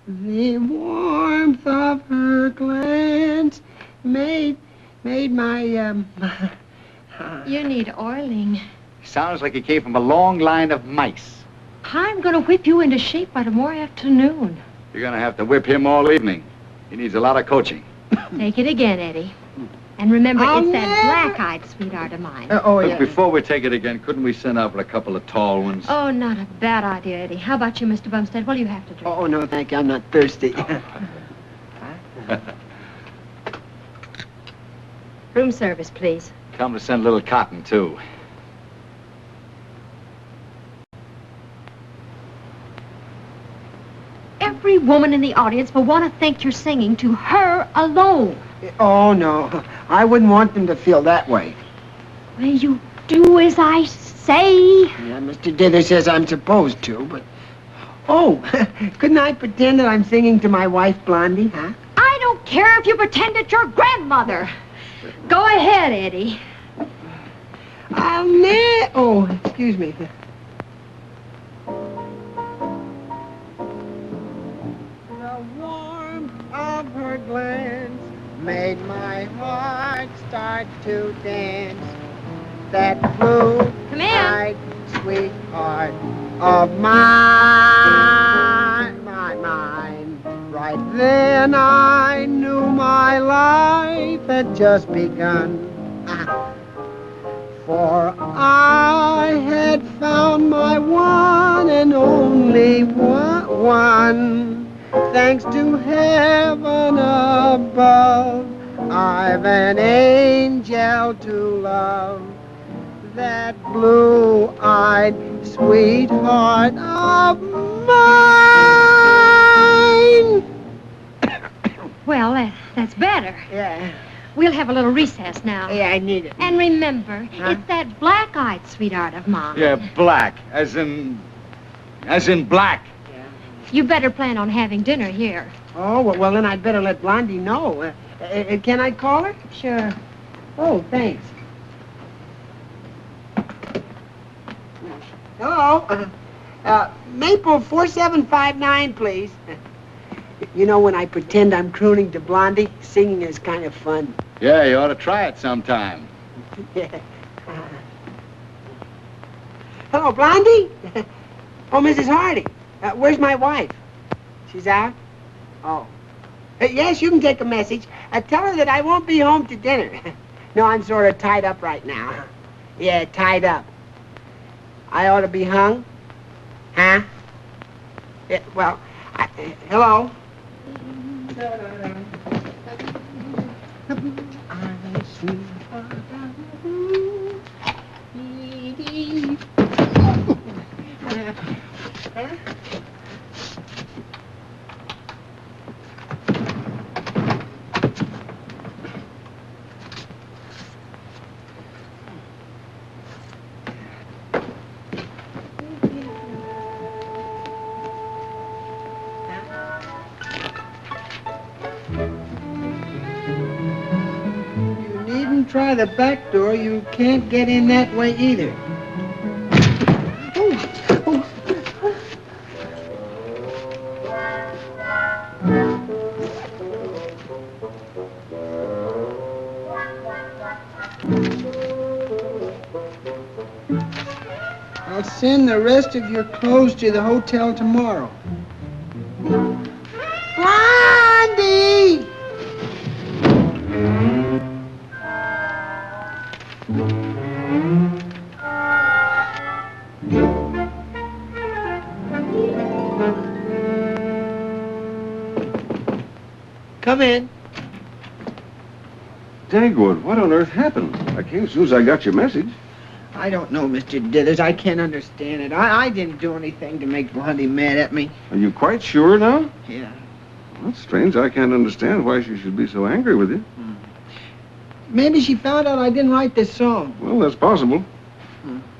The warmth of her glance made my You need oiling. Sounds like he came from a long line of mice. I'm going to whip you into shape by tomorrow afternoon. You're going to have to whip him all evening. He needs a lot of coaching. Take it again, Eddie. And remember, I'll it's that black-eyed sweetheart of mine. Look, before we take it again, couldn't we send out for a couple of tall ones? Oh, not a bad idea, Eddie. How about you, Mr. Bumstead? What do you have to drink? Oh, no, thank you. I'm not thirsty. Room service, please. Tell him to send a little cotton, too. Every woman in the audience will want to think you're singing to her alone. Oh, no. I wouldn't want them to feel that way. Will you do as I say. Yeah, Mr. Dither says I'm supposed to, but... Oh, couldn't I pretend that I'm singing to my wife, Blondie, huh? I don't care if you pretend it's your grandmother. Go ahead, Eddie. Oh, excuse me. The warmth of her glance made my heart start to dance. That blue-eyed sweetheart of mine. Right then I knew my life had just begun. For I had found my one and only one. Thanks to heaven above, I've an angel to love. That blue-eyed sweetheart of mine. Well, that's better. Yeah. We'll have a little recess now. Yeah, I need it. And remember, it's that black-eyed sweetheart of mine. Yeah, black, as in black. You better plan on having dinner here. Oh, well, then I'd better let Blondie know. Can I call her? Sure. Oh, thanks. Hello. Maple 4759, please. You know, when I pretend I'm crooning to Blondie, singing is kind of fun. Yeah, you ought to try it sometime. Yeah. Hello, Blondie? Oh, Mrs. Hardy. Where's my wife? She's out? Oh. Yes, you can take a message. Tell her that I won't be home to dinner. No, I'm sort of tied up right now. Yeah, tied up. I ought to be hung? Huh? Yeah, well, hello? Try the back door, you can't get in that way either. I'll send the rest of your clothes to the hotel tomorrow. Blondie! Come in. Dagwood, what on earth happened? I came as soon as I got your message. I don't know, Mr. Dithers. I can't understand it. I didn't do anything to make Blondie mad at me. Are you quite sure now? Yeah. Well, that's strange. I can't understand why she should be so angry with you. Maybe she found out I didn't write this song. Well, that's possible.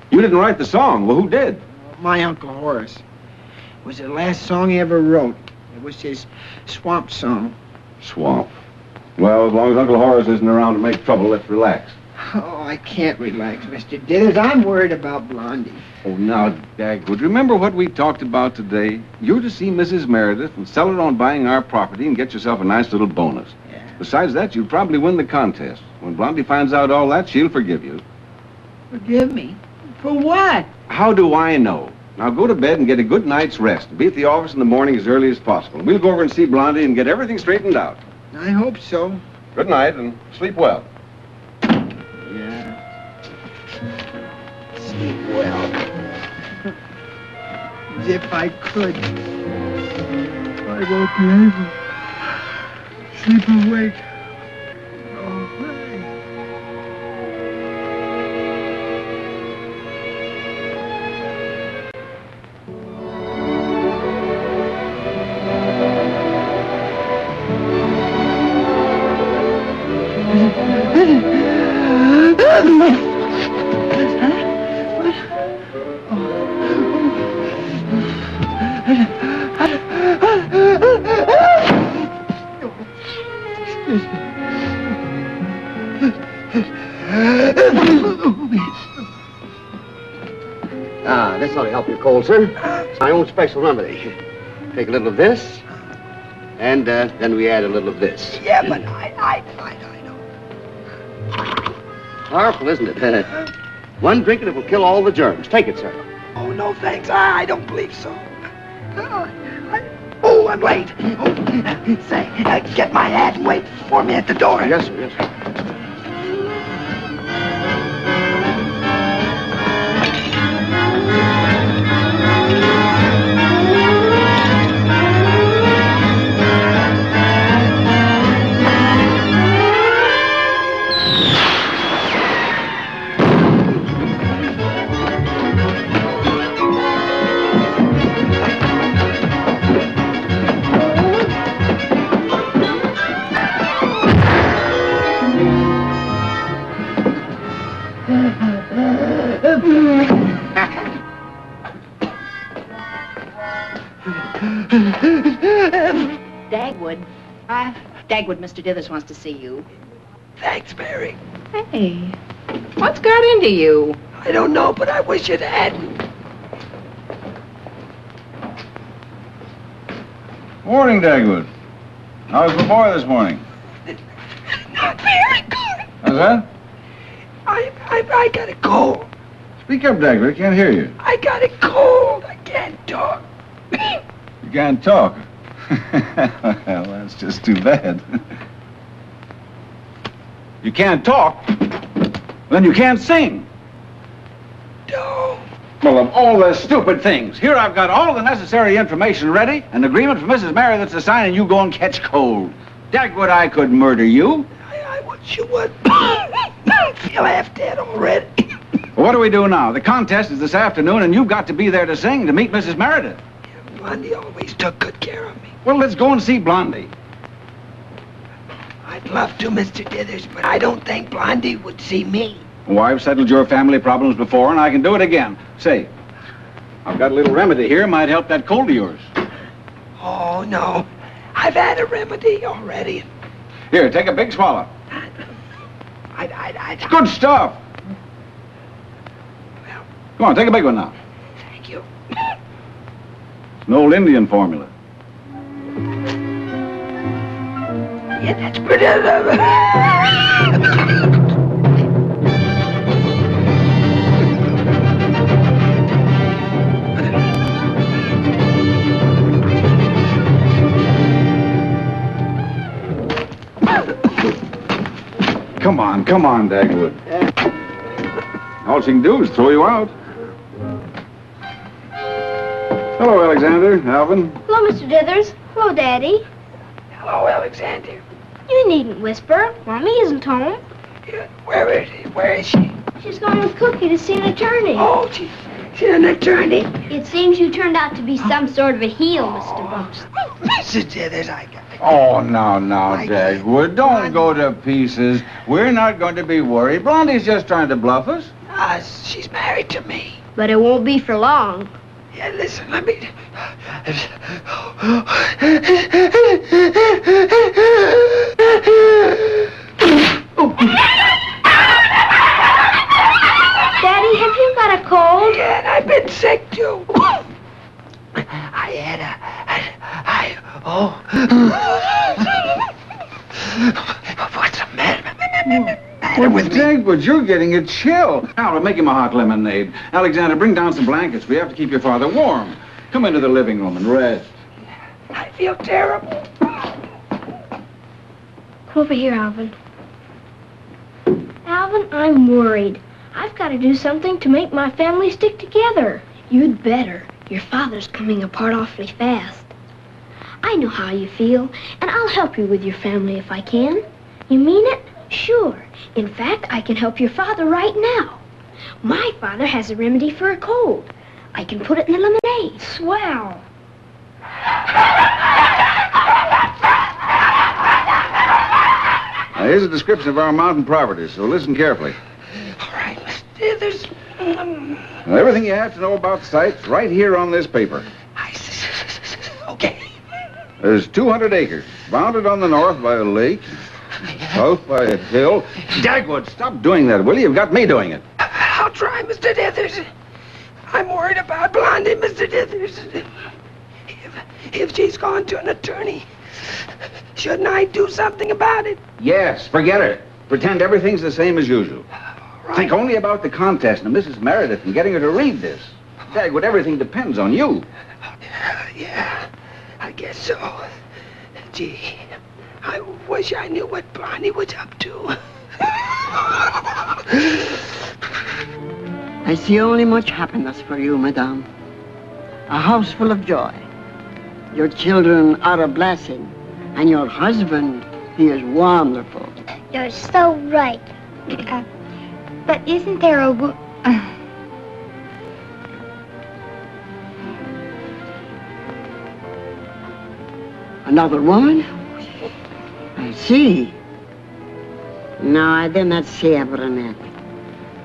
You didn't write the song. Well, who did? My Uncle Horace. It was the last song he ever wrote. It was his swamp song. Swamp. Well, as long as Uncle Horace isn't around to make trouble, let's relax. Oh, I can't relax, Mr. Dithers. I'm worried about Blondie. Oh, now, Dagwood, remember what we talked about today? You're to see Mrs. Meredith and sell her on buying our property and get yourself a nice little bonus. Yeah. Besides that, you'll probably win the contest. When Blondie finds out all that, she'll forgive you. Forgive me? For what? How do I know? Now go to bed and get a good night's rest. Be at the office in the morning as early as possible. We'll go over and see Blondie and get everything straightened out. I hope so. Good night and sleep well. Yeah. Sleep well. As if I could. I won't be able to sleep awake. This ought to help your cold, sir. It's my own special remedy. Take a little of this, and then we add a little of this. Yeah, but I know. Powerful, isn't it? One drink and it will kill all the germs. Take it, sir. Oh, no, thanks. I don't believe so. Oh, I'm late. Oh, say, get my hat and wait for me at the door. Yes, sir, yes, sir. Dagwood. Dagwood, Mr. Dithers wants to see you. Thanks, Mary. Hey, what's got into you? I don't know, but I wish it hadn't. Morning, Dagwood. How's the boy this morning? Not very good. How's that? I got a cold. Speak up, Dagwood. I can't hear you. I got a cold. I can't talk. You can't talk. Well, that's just too bad. You can't talk? Then you can't sing. No. Well, of all the stupid things, here I've got all the necessary information ready, an agreement for Mrs. Meredith to sign, and you go and catch cold. Dagwood, I could murder you. I wish you would. Feel half dead already. Well, what do we do now? The contest is this afternoon, and you've got to be there to sing, to meet Mrs. Meredith. Blondie always took good care of me. Well, let's go and see Blondie. I'd love to, Mr. Dithers, but I don't think Blondie would see me. Oh, I've settled your family problems before, and I can do it again. Say, I've got a little remedy here. Might help that cold of yours. Oh, no. I've had a remedy already. Here, take a big swallow. It's good stuff. Well, come on, take a big one now. Thank you. It's an old Indian formula. Yeah, that's pretty. Come on, Dagwood. All she can do is throw you out. Hello, Alexander, Alvin. Hello, Mr. Dithers. Hello, Daddy. Hello, Alexander. You needn't whisper. Mommy isn't home. Where is she? She's going with Cookie to see an attorney. Oh, she's an attorney? It seems you turned out to be some sort of a heel, Mr. Bumstead. Mrs. Dithers, I got it. Oh, now, Dagwood, don't go to pieces. We're not going to be worried. Blondie's just trying to bluff us. She's married to me. But it won't be for long. Yeah, listen, let me... Daddy, have you got a cold? Yeah, and I've been sick, too. What's the matter with me? Dagwood, you're getting a chill. Now, make him a hot lemonade. Alexander, bring down some blankets. We have to keep your father warm. Come into the living room and rest. I feel terrible. Come over here, Alvin. Alvin, I'm worried. I've got to do something to make my family stick together. You'd better. Your father's coming apart awfully fast. I know how you feel, and I'll help you with your family if I can. You mean it? Sure. In fact, I can help your father right now. My father has a remedy for a cold. I can put it in the lemonade. Swell. Now, here's a description of our mountain properties, so listen carefully. All right, Mr. Dithers. Now, everything you have to know about the site's right here on this paper. Okay. There's 200 acres, bounded on the north by a lake, South by a hill. Dagwood, stop doing that, will you? You've got me doing it. I'll try, Mr. Dithers. I'm worried about Blondie, Mr. Dithers. If she's gone to an attorney, shouldn't I do something about it? Yes, forget it. Pretend everything's the same as usual. Right. Think only about the contest and Mrs. Meredith and getting her to read this. Dagwood, everything depends on you. Yeah, I guess so. Gee, I wish I knew what Blondie was up to. I see only much happiness for you, madame. A house full of joy. Your children are a blessing, and your husband, he is wonderful. You're so right. But isn't there a Another woman? I see. No, I do not see a brunette.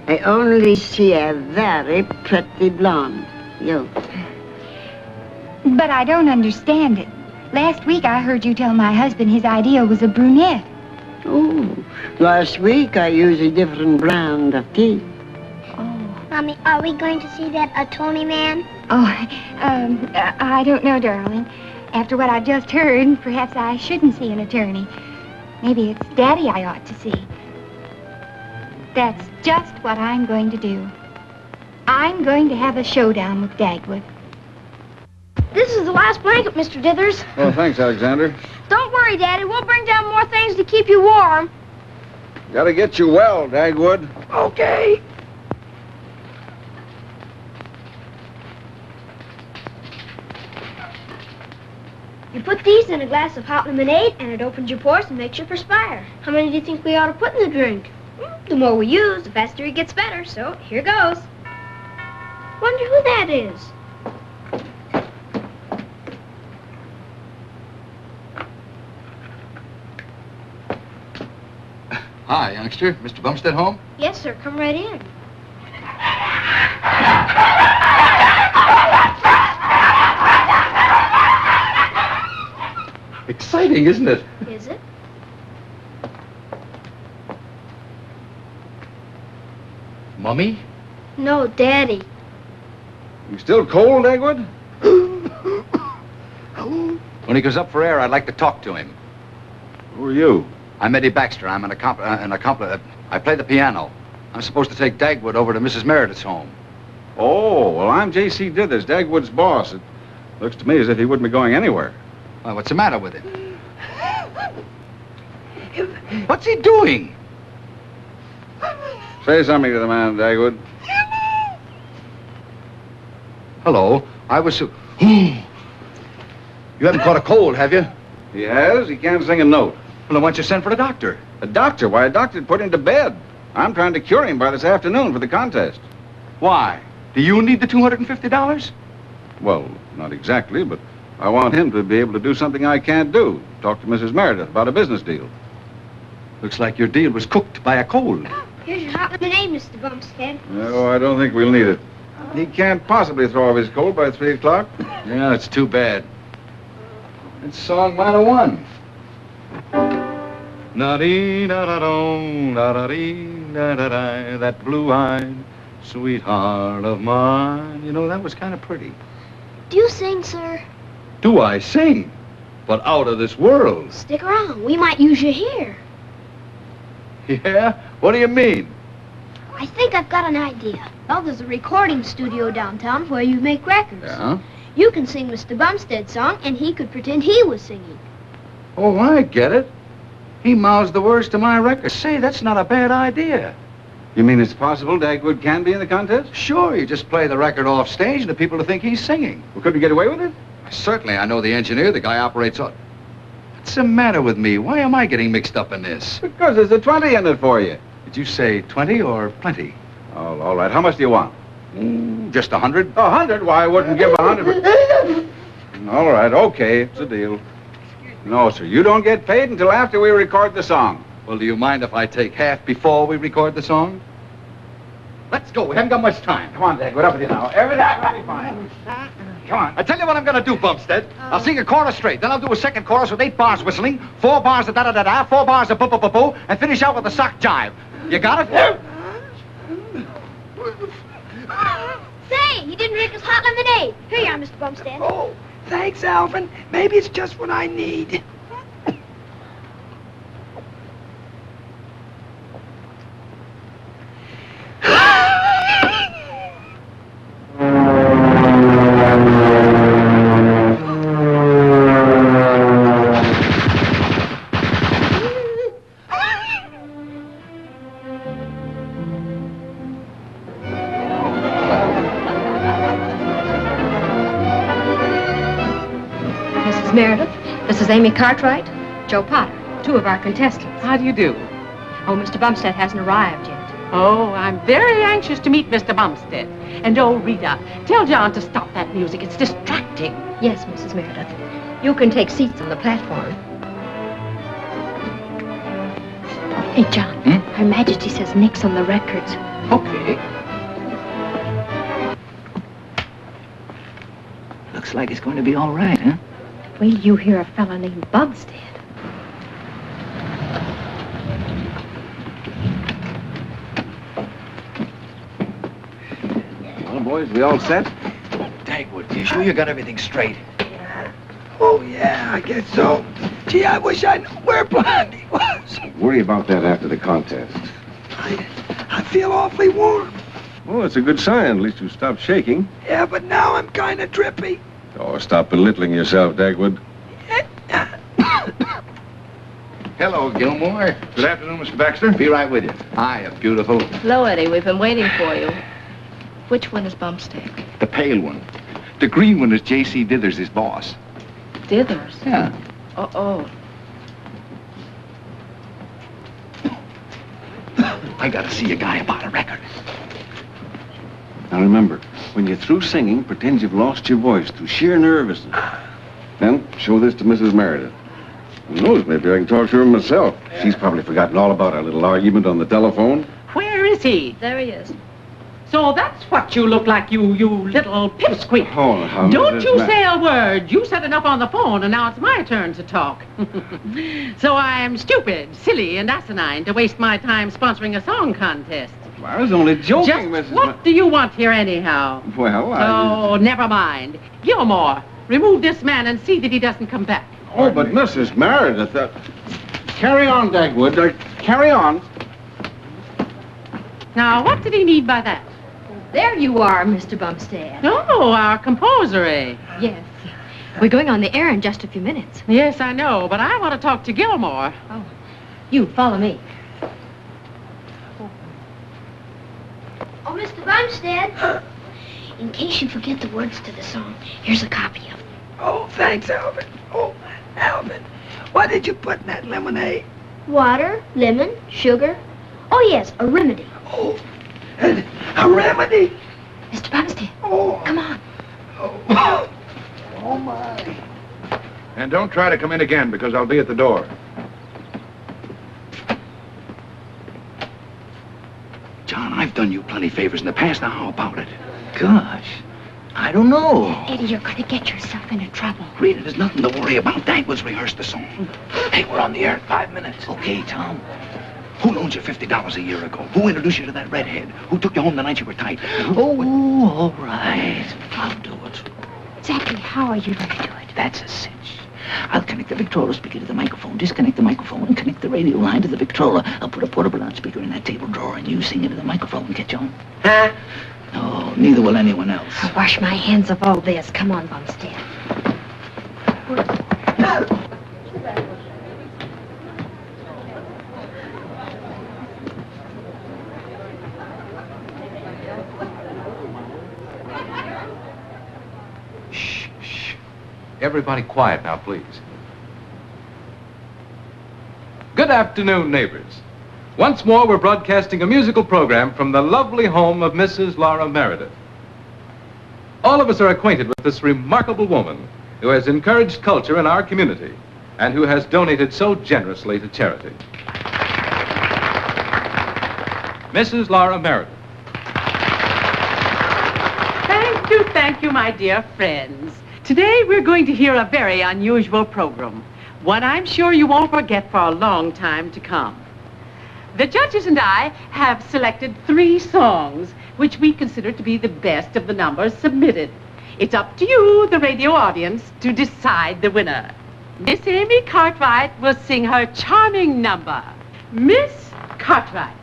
I only see a very pretty blonde. You. But I don't understand it. Last week I heard you tell my husband his idea was a brunette. Oh, last week I used a different brand of tea. Mommy, are we going to see that attorney man? Oh, I don't know, darling. After what I've just heard, perhaps I shouldn't see an attorney. Maybe it's Daddy I ought to see. That's just what I'm going to do. I'm going to have a showdown with Dagwood. This is the last blanket, Mr. Dithers. Well, thanks, Alexander. Don't worry, Daddy. We'll bring down more things to keep you warm. Gotta get you well, Dagwood. Okay. You put these in a glass of hot lemonade, and it opens your pores and makes you perspire. How many do you think we ought to put in the drink? The more we use, the faster it gets better. So, here goes. Wonder who that is. Hi, youngster. Mr. Bumstead home? Yes, sir. Come right in. Exciting, isn't it? Is it? Mummy? No, Daddy. You still cold, Dagwood? When he goes up for air, I'd like to talk to him. Who are you? I'm Eddie Baxter. I'm I play the piano. I'm supposed to take Dagwood over to Mrs. Meredith's home. Oh, well, I'm J.C. Dithers, Dagwood's boss. It looks to me as if he wouldn't be going anywhere. Well, what's the matter with him? What's he doing? Say something to the man, Dagwood. Hello. I was so... You haven't caught a cold, have you? He has. He can't sing a note. Well, then why don't you send for the doctor? A doctor? Why, a doctor put him to bed. I'm trying to cure him by this afternoon for the contest. Why? Do you need the $250? Well, not exactly, but I want him to be able to do something I can't do. Talk to Mrs. Meredith about a business deal. Looks like your deal was cooked by a cold. Here's your hot lemonade, Mr. Bumstead. No, I don't think we'll need it. He can't possibly throw off his cold by 3 o'clock. Yeah, it's too bad. It's song 101. Na-dee-da-da-dong, that blue-eyed sweetheart of mine. You know, that was kind of pretty. Do you sing, sir? Do I sing? But out of this world. Stick around. We might use you here. Yeah? What do you mean? I think I've got an idea. Well, there's a recording studio downtown where you make records. Yeah? You can sing Mr. Bumstead's song, and he could pretend he was singing. Oh, I get it. He mouths the words to my record. Say, that's not a bad idea. You mean it's possible Dagwood can be in the contest? Sure, you just play the record off stage and the people will think he's singing. Well, couldn't we get away with it? Certainly, I know the engineer, the guy operates on... What's the matter with me? Why am I getting mixed up in this? Because there's a 20 in it for you. Did you say 20 or plenty? Oh, all right. How much do you want? Just 100? 100? Why, I wouldn't give 100. All right, okay, it's a deal. No, sir, you don't get paid until after we record the song. Well, do you mind if I take half before we record the song? Let's go. We haven't got much time. Come on, Dagwood, up with you now. Everything will be fine. Come on. I tell you what I'm going to do, Bumstead. I'll sing a chorus straight. Then I'll do a second chorus with 8 bars whistling, 4 bars of da-da-da-da, 4 bars of boo-boo-boo-boo, and finish out with a sock jive. You got it? Say, he didn't drink his hot lemonade. Here you are, Mr. Bumstead. Oh, thanks, Alvin. Maybe it's just what I need. Meredith, this is Amy Cartwright, Joe Potter, 2 of our contestants. How do you do? Oh, Mr. Bumstead hasn't arrived yet. Oh, I'm very anxious to meet Mr. Bumstead. And oh, Rita, tell John to stop that music. It's distracting. Yes, Mrs. Meredith. You can take seats on the platform. Hey, John, Her Majesty says nix on the records. Okay. Looks like it's going to be all right, huh? Wait till you hear a fella named Bumstead. Well, boys, we all set? Dagwood, you sure you got everything straight? Oh, yeah, I guess so. Gee, I wish I knew where Blondie was. Worry about that after the contest. I feel awfully warm. Well, it's a good sign. At least you stopped shaking. Yeah, but now I'm kind of drippy. Oh, stop belittling yourself, Dagwood. Hello, Gilmore. Good afternoon, Mr. Baxter. Be right with you. Hiya, beautiful. Hello, Eddie. We've been waiting for you. Which one is Bumstead? The pale one. The green one is J.C. Dithers, his boss. Dithers? Yeah. Oh. I gotta see a guy about a record. Now remember, when you're through singing, pretend you've lost your voice through sheer nervousness. Then show this to Mrs. Meredith. Who knows, maybe I can talk to her myself. She's probably forgotten all about our little argument on the telephone. Where is he? There he is. So that's what you look like, you little pipsqueak. Oh, how Don't Mrs. you say a word. You said enough on the phone, and now it's my turn to talk. So I'm stupid, silly, and asinine to waste my time sponsoring a song contest. Well, I was only joking, Just Mrs. what do you want here anyhow? Well, Oh, never mind. Gilmore, remove this man and see that he doesn't come back. Oh, but Mrs. Meredith, carry on, Dagwood. Carry on. Now, what did he mean by that? There you are, Mr. Bumstead. Oh, our composer, eh? Yes. We're going on the air in just a few minutes. Yes, I know, but I want to talk to Gilmore. Oh, you follow me. Oh, Mr. Bumstead. In case you forget the words to the song, here's a copy of it. Oh, thanks, Alvin. Oh, Alvin, what did you put in that lemonade? Water, lemon, sugar. Oh, yes, a remedy. Oh, a remedy? Mr. Bumstead. Oh. Come on. Oh, my. And don't try to come in again, because I'll be at the door. John, I've done you plenty favors in the past. Now, how about it? Gosh, I don't know. Eddie, you're going to get yourself into trouble. Rita, there's nothing to worry about. Dagwood's rehearsed the song. Hey, we're on the air in 5 minutes. Okay, Tom. Who loaned you $50 a year ago? Who introduced you to that redhead? Who took you home the night you were tight? Oh, all right. I'll do it. Exactly how are you going to do it? That's a cinch. I'll connect the Victrola speaker to the microphone, disconnect the microphone, and connect the radio line to the Victrola. I'll put a portable loudspeaker in that table drawer, and you sing into the microphone. Catch on? Huh? No, neither will anyone else. I'll wash my hands of all this. Come on, Bumstead. Everybody quiet now, please. Good afternoon, neighbors. Once more, we're broadcasting a musical program from the lovely home of Mrs. Laura Meredith. All of us are acquainted with this remarkable woman who has encouraged culture in our community and who has donated so generously to charity. Mrs. Laura Meredith. Thank thank you, my dear friends. Today we're going to hear a very unusual program, one I'm sure you won't forget for a long time to come. The judges and I have selected 3 songs which we consider to be the best of the numbers submitted. It's up to you, the radio audience, to decide the winner. Miss Amy Cartwright will sing her charming number. Miss Cartwright.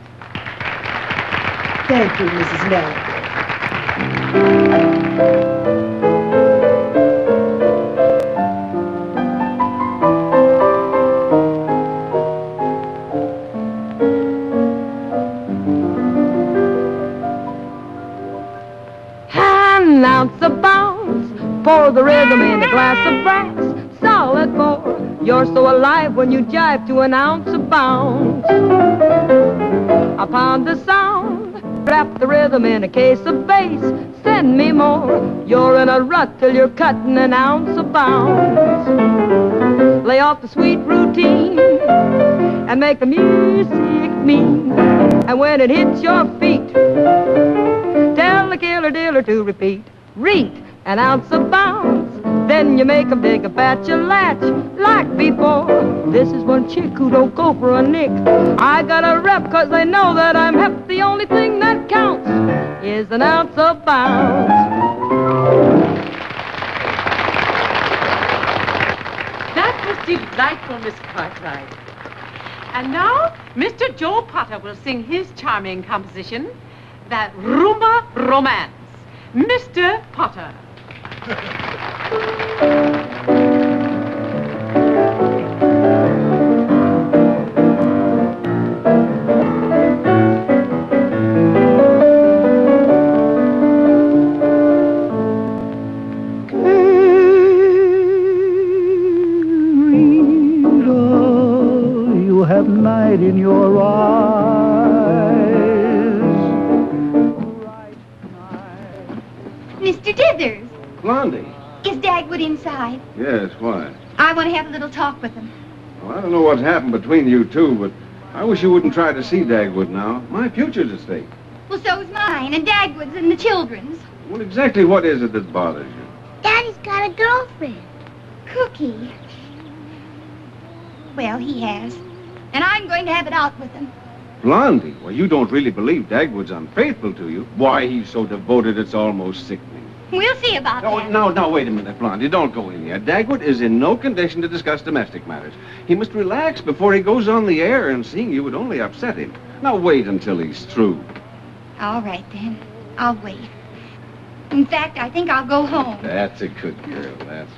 Thank you, Mrs. Mel. An ounce of bounce for the rhythm in a glass of brass. Solid bore, you're so alive when you jive to an ounce of bounce. Upon the sound, wrap the rhythm in a case of bass. Send me more, you're in a rut till you're cutting an ounce of bounce. Lay off the sweet routine and make the music mean. And when it hits your feet, tell the killer dealer to repeat. Read an ounce of bounce, then you make a big batch of latch like before. This is one chick who don't go for a nick. I got a rep 'cause they know that I'm hep. The only thing that counts is an ounce of bounce. That was delightful, Miss Cartwright. And now, Mr. Joe Potter will sing his charming composition, that Rumba Romance. Mr. Potter. You have night in your eyes. Mr. Dithers, Blondie. is Dagwood inside? Yes, why? I want to have a little talk with him. Well, I don't know what's happened between you two, but I wish you wouldn't try to see Dagwood now. My future's at stake. Well, so's mine, and Dagwood's and the children's. Well, exactly what is it that bothers you? Daddy's got a girlfriend. Cookie. Well, he has. And I'm going to have it out with him. Blondie? Well, you don't really believe Dagwood's unfaithful to you. Why, he's so devoted it's almost sickening. We'll see about that. No, wait a minute, Blondie. Don't go in yet. Dagwood is in no condition to discuss domestic matters. He must relax before he goes on the air, and seeing you would only upset him. Now, wait until he's through. All right, then. I'll wait. In fact, I think I'll go home. That's a good girl, that's...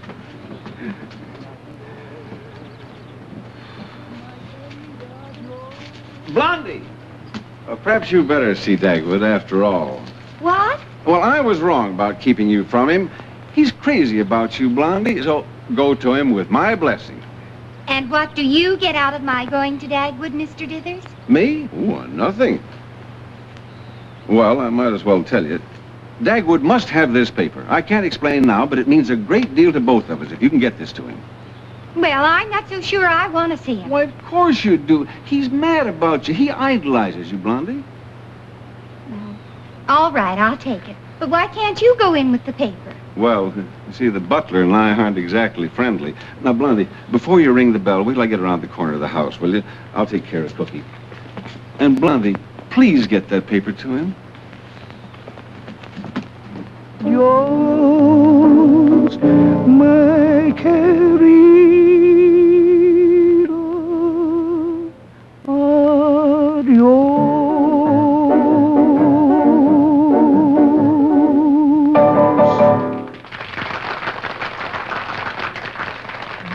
Blondie! Well, perhaps you better see Dagwood after all. What? Well, I was wrong about keeping you from him. He's crazy about you, Blondie, so go to him with my blessing. And what do you get out of my going to Dagwood, Mr. Dithers? Me? Oh, nothing. Well, I might as well tell you. Dagwood must have this paper. I can't explain now, but it means a great deal to both of us if you can get this to him. Well, I'm not so sure I want to see him. Why, of course you do. He's mad about you. He idolizes you, Blondie. All right, I'll take it. But why can't you go in with the paper? Well, you see, the butler and I aren't exactly friendly. Now, Blondie, before you ring the bell, wait till I get around the corner of the house, will you? I'll take care of Cookie. And, Blondie, please get that paper to him. Dios me querido, adiós.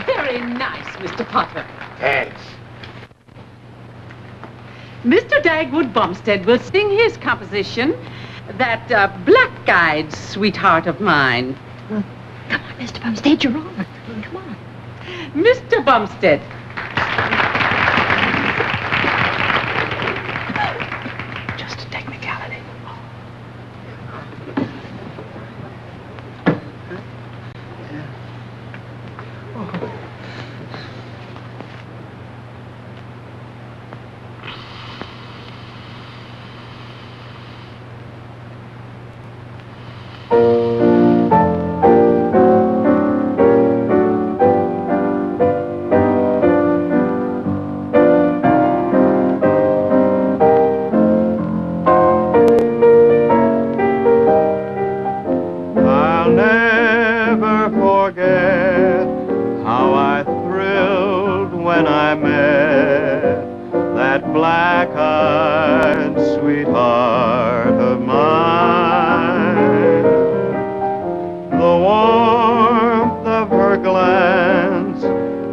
Very nice, Mr. Potter. Thanks. Mr. Dagwood Bumstead will sing his composition, that black-eyed sweetheart of mine. Come on, Mr. Bumstead, you're on. Come on. Mr. Bumstead. Just a technicality. black-eyed sweetheart of mine. The warmth of her glance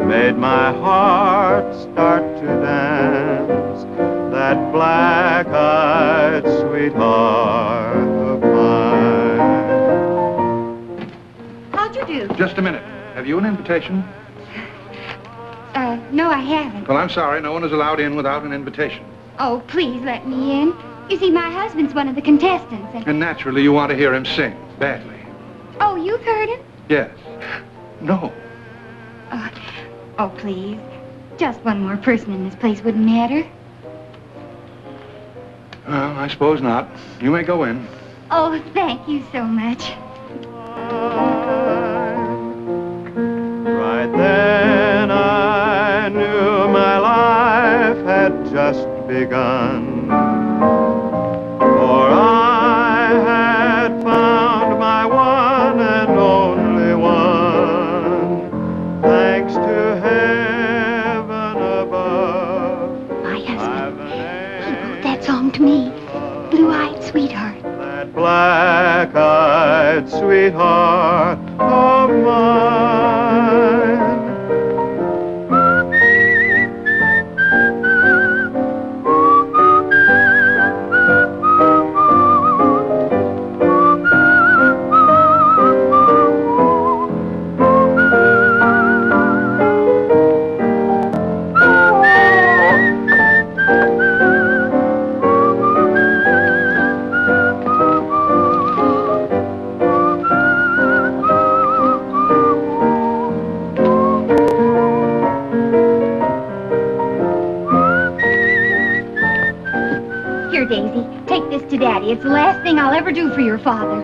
made my heart start to dance. That black-eyed sweetheart of mine. How'd you do? Just a minute. Have you an invitation? No, I haven't. Well, I'm sorry. No one is allowed in without an invitation. Oh, please let me in. You see, my husband's one of the contestants, And naturally, you want to hear him sing badly. Oh, you've heard him? Yes. No. Oh, please. Just one more person in this place wouldn't matter. Well, I suppose not. You may go in. Oh, thank you so much. Right then I knew my life had just begun. For I had found my one and only one. Thanks to heaven above. My husband, he wrote that song to me. Blue-eyed sweetheart. That black-eyed sweetheart of mine. Here, Daisy, take this to Daddy. It's the last thing I'll ever do for your father.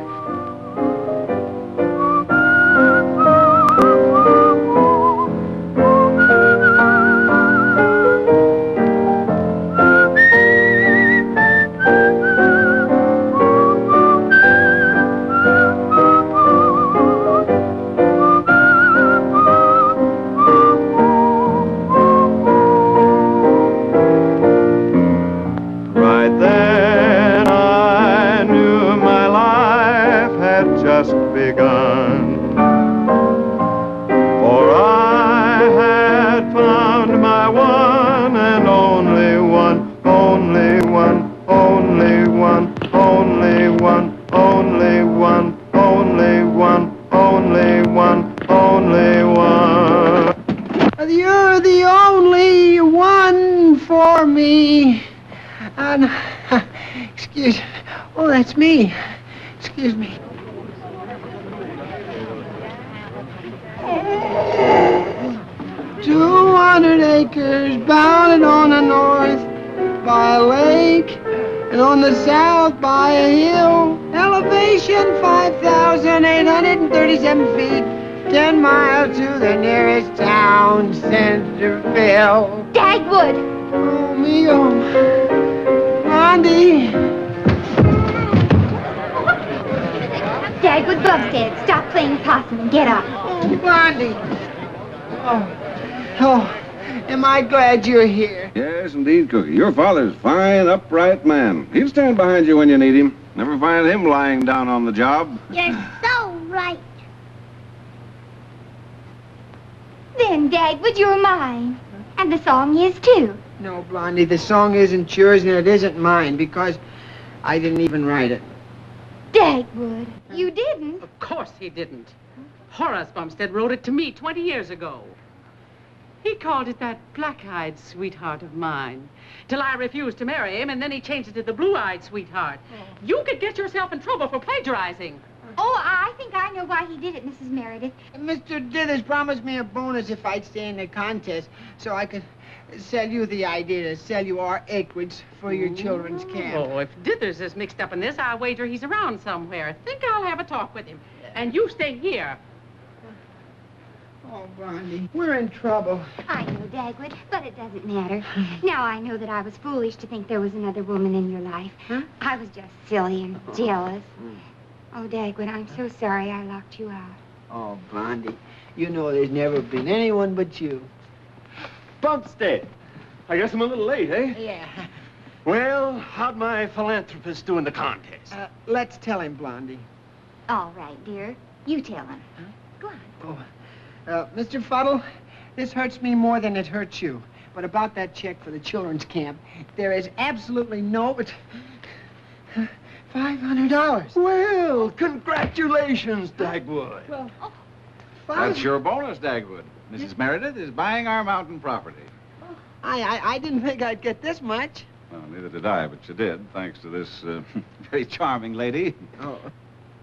Right then I knew my life had just begun. For I had found my one and only one, only one, only one, only one, only one, only one, only one, only one. You're the only one for me. And, excuse, oh, that's me. Excuse me. "200 acres bounded on the north by a lake, and on the south by a hill. Elevation 5,837 feet. 10 miles to the nearest town, Centerville." Dagwood! Oh, me, oh. Blondie. Dagwood Bumstead, stop playing possum and get up. Oh, Blondie. Oh, am I glad you're here? Yes, indeed, Cookie. Your father's a fine, upright man. He'll stand behind you when you need him. Never find him lying down on the job. You're so right. Then, Dagwood, you're mine. And the song is, too. No, Blondie, the song isn't yours and it isn't mine because I didn't even write it. Dagwood, you didn't. Of course he didn't. Horace Bumstead wrote it to me 20 years ago. He called it that black-eyed sweetheart of mine, till I refused to marry him, and then he changed it to the blue-eyed sweetheart. You could get yourself in trouble for plagiarizing. Oh, I think I know why he did it, Mrs. Meredith. Mr. Dithers promised me a bonus if I'd stay in the contest so I could sell you the idea to sell you our acreage for your children's camp. Oh, if Dithers is mixed up in this, I wager he's around somewhere. I think I'll have a talk with him. And you stay here. Oh, Blondie, we're in trouble. I know, Dagwood, but it doesn't matter. Now I know that I was foolish to think there was another woman in your life. Huh? I was just silly and jealous. Oh, Dagwood, I'm so sorry I locked you out. Oh, Blondie, you know there's never been anyone but you. Bumstead. I guess I'm a little late, eh? Yeah. Well, how'd my philanthropist do in the contest? Let's tell him, Blondie. All right, dear. You tell him. Go on. Mr. Fuddle, this hurts me more than it hurts you. But about that check for the children's camp, there is absolutely no... $500. Well, congratulations, Dagwood. Well, That's your bonus, Dagwood. Mrs. Meredith is buying our mountain property. I didn't think I'd get this much. Well, neither did I, but you did, thanks to this very charming lady. Oh.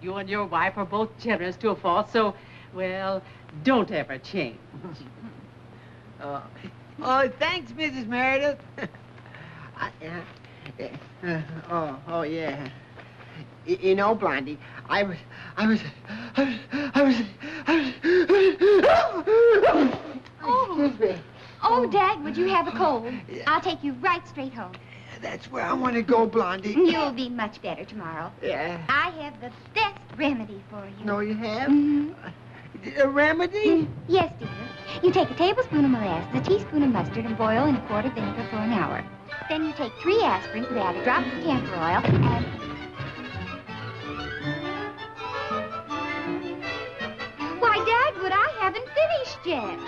You and your wife are both generous to a fault, so, well, don't ever change. Oh, thanks, Mrs. Meredith. Yeah. You know, Blondie, I was... Excuse me. Oh, Dad, would you have a cold? I'll take you right straight home. That's where I want to go, Blondie. You'll be much better tomorrow. Yeah. I have the best remedy for you. No, you have? Mm-hmm. A remedy? Yes, dear. You take a tablespoon of molasses, a teaspoon of mustard, and boil in a quart of vinegar for an hour. Then you take 3 aspirin, add a drop of camphor oil, and... Why, Dagwood, I haven't finished yet.